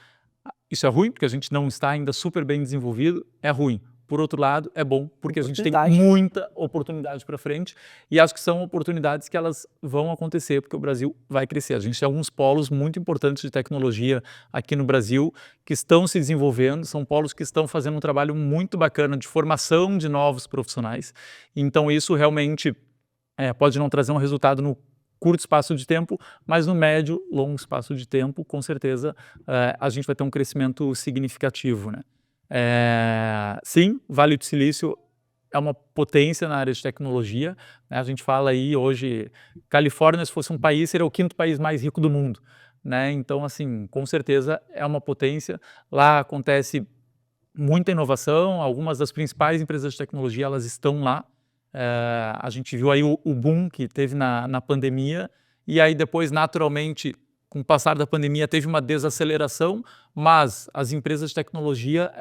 Isso é ruim, porque a gente não está ainda super bem desenvolvido, é ruim. Por outro lado, é bom, porque a gente tem muita oportunidade para frente, e acho que são oportunidades que elas vão acontecer, porque o Brasil vai crescer. A gente tem alguns polos muito importantes de tecnologia aqui no Brasil que estão se desenvolvendo, são polos que estão fazendo um trabalho muito bacana de formação de novos profissionais. Então isso realmente pode não trazer um resultado no curto espaço de tempo, mas no médio, longo espaço de tempo, com certeza a gente vai ter um crescimento significativo, né? Sim, Vale do Silício é uma potência na área de tecnologia, né? A gente fala aí hoje, Califórnia, se fosse um país, seria o 5º país mais rico do mundo, né? Então, assim, com certeza é uma potência. Lá acontece muita inovação, algumas das principais empresas de tecnologia, elas estão lá. A gente viu aí o boom que teve na pandemia, e aí depois, naturalmente, com o passar da pandemia teve uma desaceleração, mas as empresas de tecnologia,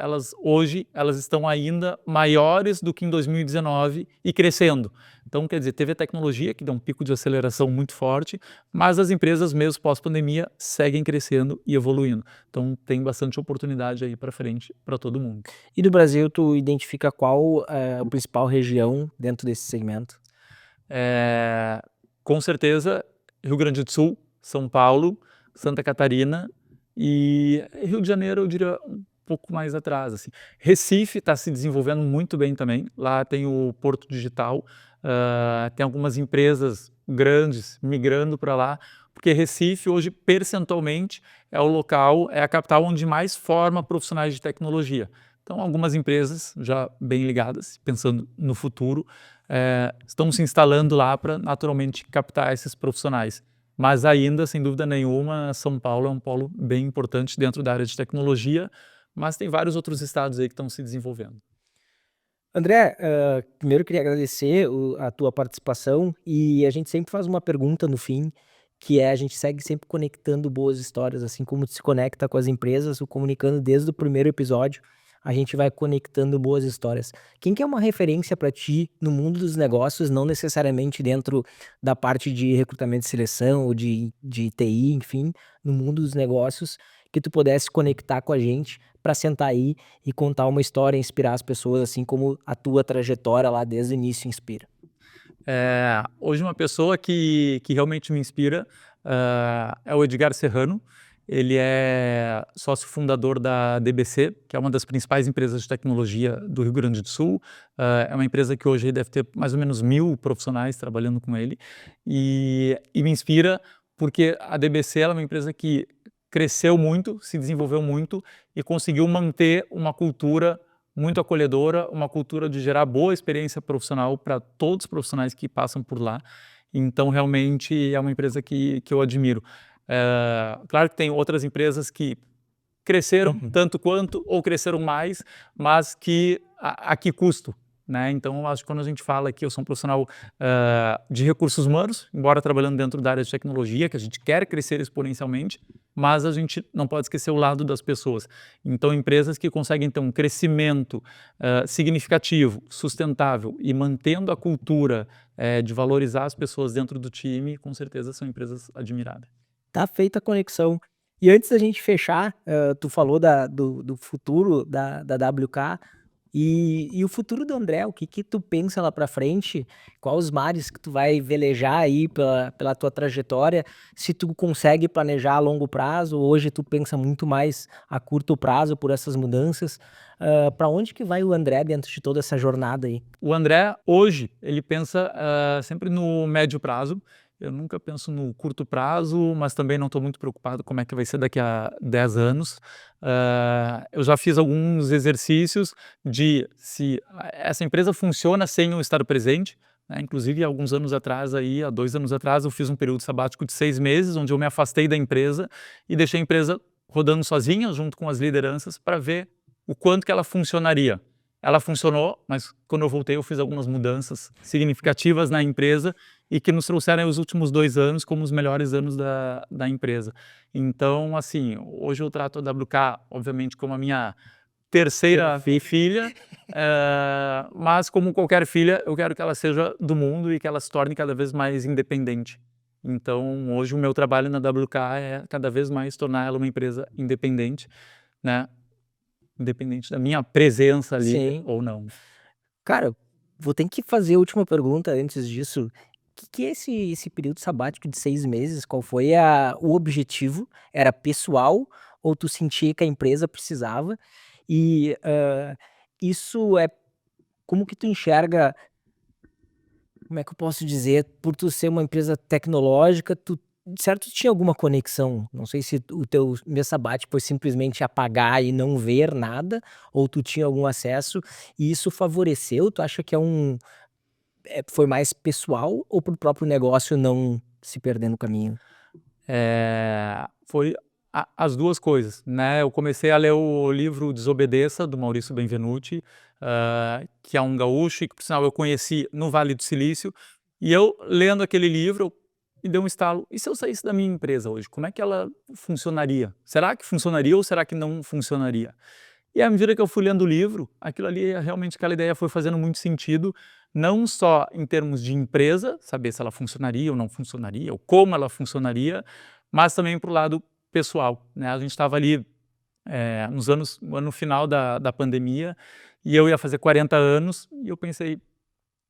hoje elas estão ainda maiores do que em 2019 e crescendo. Então, quer dizer, teve a tecnologia que deu um pico de aceleração muito forte, mas as empresas mesmo pós-pandemia seguem crescendo e evoluindo. Então, tem bastante oportunidade aí para frente para todo mundo. E do Brasil, tu identifica qual é a principal região dentro desse segmento? Com certeza, Rio Grande do Sul, São Paulo, Santa Catarina e Rio de Janeiro, eu diria um pouco mais atrás, assim. Recife está se desenvolvendo muito bem também. Lá tem o Porto Digital, tem algumas empresas grandes migrando para lá, porque Recife hoje, percentualmente, é o local, é a capital onde mais forma profissionais de tecnologia. Então, algumas empresas já bem ligadas, pensando no futuro, estão se instalando lá para naturalmente captar esses profissionais. Mas ainda, sem dúvida nenhuma, São Paulo é um polo bem importante dentro da área de tecnologia, mas tem vários outros estados aí que estão se desenvolvendo. André, primeiro eu queria agradecer a tua participação e a gente sempre faz uma pergunta no fim, que é a gente segue sempre conectando boas histórias, assim como se conecta com as empresas, o Comunicando desde o primeiro episódio, a gente vai conectando boas histórias. Quem que é uma referência para ti no mundo dos negócios, não necessariamente dentro da parte de recrutamento e seleção ou de TI, enfim, no mundo dos negócios, que tu pudesse conectar com a gente para sentar aí e contar uma história, inspirar as pessoas, assim como a tua trajetória lá desde o início inspira. Hoje uma pessoa que realmente me inspira é o Edgar Serrano. Ele é sócio fundador da DBC, que é uma das principais empresas de tecnologia do Rio Grande do Sul. É uma empresa que hoje deve ter mais ou menos 1.000 profissionais trabalhando com ele. E me inspira porque a DBC ela é uma empresa que cresceu muito, se desenvolveu muito e conseguiu manter uma cultura muito acolhedora, uma cultura de gerar boa experiência profissional para todos os profissionais que passam por lá. Então, realmente, é uma empresa que eu admiro. Claro que tem outras empresas que cresceram tanto quanto ou cresceram mais, mas que a que custo? Né? Então, eu acho que quando a gente fala que eu sou um profissional de recursos humanos, embora trabalhando dentro da área de tecnologia, que a gente quer crescer exponencialmente, mas a gente não pode esquecer o lado das pessoas. Então, empresas que conseguem ter um crescimento significativo, sustentável e mantendo a cultura de valorizar as pessoas dentro do time, com certeza são empresas admiráveis. Tá feita a conexão. E antes da gente fechar, tu falou do futuro da WK e o futuro do André, o que tu pensa lá pra frente? Quais os mares que tu vai velejar aí pela tua trajetória? Se tu consegue planejar a longo prazo, hoje tu pensa muito mais a curto prazo por essas mudanças. Para onde que vai o André dentro de toda essa jornada aí? O André, hoje, ele pensa sempre no médio prazo. Eu nunca penso no curto prazo, mas também não estou muito preocupado como é que vai ser daqui a 10 anos. Eu já fiz alguns exercícios de se essa empresa funciona sem eu estar presente. Né? Inclusive, há alguns anos atrás, há 2 anos atrás, eu fiz um período sabático de 6 meses, onde eu me afastei da empresa e deixei a empresa rodando sozinha, junto com as lideranças, para ver o quanto que ela funcionaria. Ela funcionou, mas quando eu voltei eu fiz algumas mudanças significativas na empresa e que nos trouxeram os últimos 2 anos como os melhores anos da empresa. Então, assim, hoje eu trato a WK, obviamente, como a minha terceira filha, mas como qualquer filha, eu quero que ela seja do mundo e que ela se torne cada vez mais independente. Então, hoje o meu trabalho na WK é cada vez mais tornar ela uma empresa independente, né? Independente da minha presença ali Sim. ou não. Cara, vou ter que fazer a última pergunta antes disso. O que é esse período sabático de 6 meses? Qual foi o objetivo? Era pessoal ou tu sentia que a empresa precisava? E isso é como que tu enxerga, como é que eu posso dizer, por tu ser uma empresa tecnológica, tu certo tinha alguma conexão, não sei se o teu mês sabático foi simplesmente apagar e não ver nada, ou tu tinha algum acesso e isso favoreceu, tu acha que foi mais pessoal ou para o próprio negócio não se perder no caminho? Foi as 2 coisas, né, eu comecei a ler o livro Desobedeça, do Maurício Benvenuti, que é um gaúcho e que, por sinal, eu conheci no Vale do Silício, e eu lendo aquele livro, e deu um estalo. E se eu saísse da minha empresa hoje, como é que ela funcionaria? Será que funcionaria ou será que não funcionaria? E à medida que eu fui lendo o livro, aquilo ali, realmente aquela ideia foi fazendo muito sentido, não só em termos de empresa, saber se ela funcionaria ou não funcionaria, ou como ela funcionaria, mas também para o lado pessoal, né? A gente estava ali no final da pandemia, e eu ia fazer 40 anos, e eu pensei,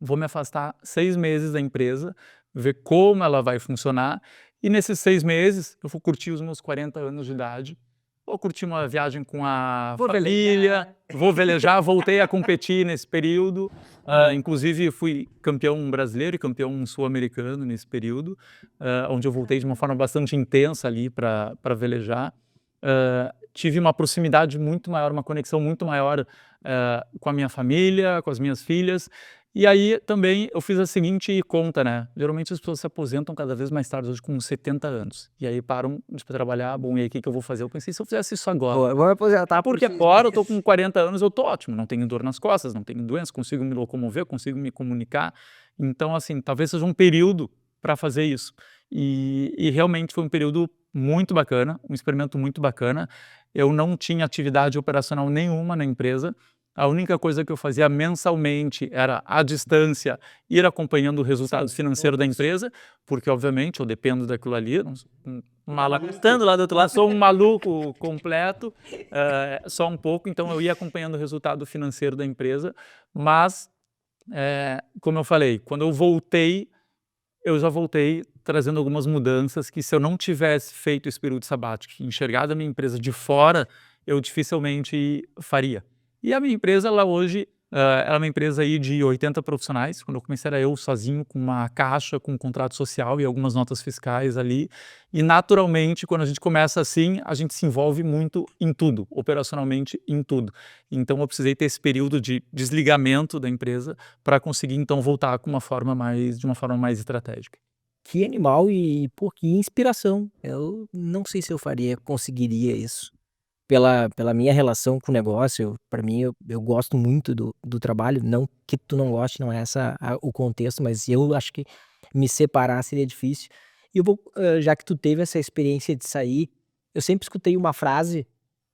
vou me afastar 6 meses da empresa, ver como ela vai funcionar, e nesses 6 meses eu vou curtir os meus 40 anos de idade, vou curtir uma viagem com a Vou família, vou velejar, voltei a competir nesse período, inclusive fui campeão brasileiro e campeão sul-americano nesse período, onde eu voltei de uma forma bastante intensa ali para velejar. Tive uma proximidade muito maior, uma conexão muito maior com a minha família, com as minhas filhas. E aí também eu fiz a seguinte conta, né? Geralmente as pessoas se aposentam cada vez mais tarde, hoje com 70 anos. E aí param de trabalhar, bom, e aí o que que eu vou fazer? Eu pensei, se eu fizesse isso agora? Eu vou me aposentar Porque agora eu tô com 40 anos, eu tô ótimo, não tenho dor nas costas, não tenho doença, consigo me locomover, consigo me comunicar. Então, assim, talvez seja um período para fazer isso. E realmente foi um período muito bacana, um experimento muito bacana. Eu não tinha atividade operacional nenhuma na empresa. A única coisa que eu fazia mensalmente era, à distância, ir acompanhando o resultado financeiro da empresa, porque, obviamente, eu dependo daquilo ali. Eu não sou estando lá do outro lado, sou um maluco completo, só um pouco, então eu ia acompanhando o resultado financeiro da empresa, mas, como eu falei, quando eu voltei, eu já voltei trazendo algumas mudanças que, se eu não tivesse feito esse período sabático, enxergado a minha empresa de fora, eu dificilmente faria. E a minha empresa, ela hoje, ela é uma empresa aí de 80 profissionais. Quando eu comecei era eu sozinho, com uma caixa, com um contrato social e algumas notas fiscais ali. E naturalmente, quando a gente começa assim, a gente se envolve muito em tudo, operacionalmente em tudo. Então eu precisei ter esse período de desligamento da empresa para conseguir então voltar de uma forma mais estratégica. Que animal e, pô, que inspiração. Eu não sei se eu conseguiria isso. Pela minha relação com o negócio, para mim, eu gosto muito do trabalho, não que tu não goste, não é essa o contexto, mas eu acho que me separar seria difícil. E eu vou, já que tu teve essa experiência de sair, eu sempre escutei uma frase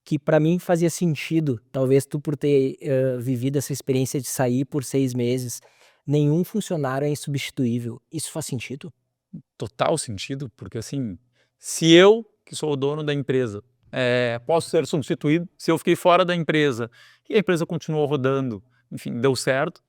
que para mim fazia sentido, talvez tu por ter, vivido essa experiência de sair por 6 meses, nenhum funcionário é insubstituível. Isso faz sentido? Total sentido, porque assim, se eu, que sou o dono da empresa, posso ser substituído, se eu fiquei fora da empresa e a empresa continuou rodando, enfim, deu certo,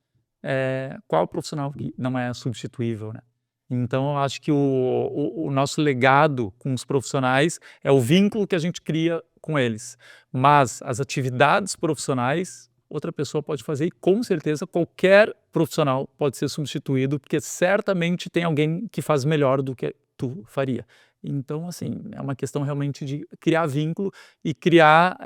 qual profissional que não é substituível, né? Então, eu acho que o nosso legado com os profissionais é o vínculo que a gente cria com eles. Mas as atividades profissionais, outra pessoa pode fazer, e com certeza qualquer profissional pode ser substituído, porque certamente tem alguém que faz melhor do que tu faria. Então, assim, é uma questão realmente de criar vínculo e criar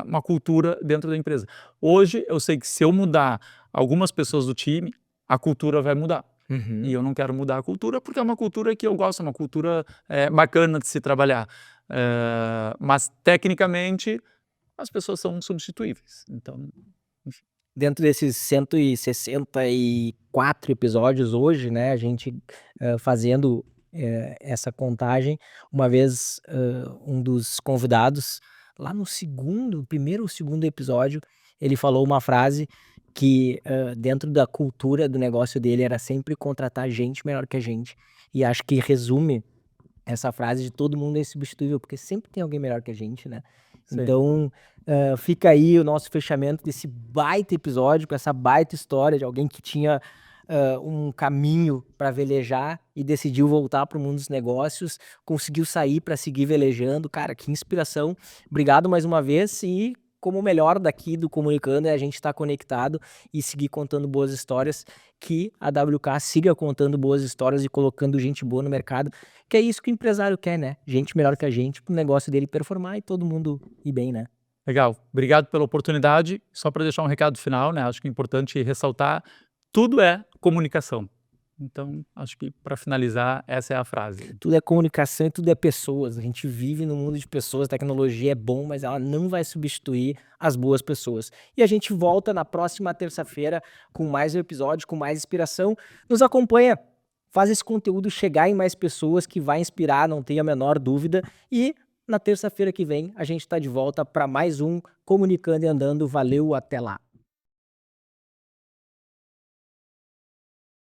uma cultura dentro da empresa. Hoje, eu sei que se eu mudar algumas pessoas do time, a cultura vai mudar. Uhum. E eu não quero mudar a cultura, porque é uma cultura que eu gosto, é uma cultura bacana de se trabalhar. Mas, tecnicamente, as pessoas são substituíveis. Então, Dentro desses 164 episódios hoje, né, a gente, fazendo, essa contagem, uma vez, um dos convidados, lá no primeiro ou segundo episódio, ele falou uma frase que, dentro da cultura do negócio dele era sempre contratar gente melhor que a gente, e acho que resume essa frase de todo mundo é insubstituível, porque sempre tem alguém melhor que a gente, né. sim. Então, fica aí o nosso fechamento desse baita episódio, com essa baita história de alguém que tinha, um caminho para velejar e decidiu voltar para o mundo dos negócios, conseguiu sair para seguir velejando. Cara, que inspiração. Obrigado mais uma vez e como o melhor daqui do Comunicando é a gente estar conectado e seguir contando boas histórias, que a WK siga contando boas histórias e colocando gente boa no mercado, que é isso que o empresário quer, né? Gente melhor que a gente, para o negócio dele performar e todo mundo ir bem, né? Legal, obrigado pela oportunidade. Só para deixar um recado final, né? Acho que é importante ressaltar: tudo é comunicação. Então, acho que para finalizar, essa é a frase. Tudo é comunicação e tudo é pessoas. A gente vive no mundo de pessoas, tecnologia é bom, mas ela não vai substituir as boas pessoas. E a gente volta na próxima terça-feira com mais um episódio, com mais inspiração. Nos acompanha faz esse conteúdo chegar em mais pessoas, que vai inspirar, não tenho a menor dúvida. E na terça-feira que vem a gente está de volta para mais um Comunicando e Andando. Valeu, até lá!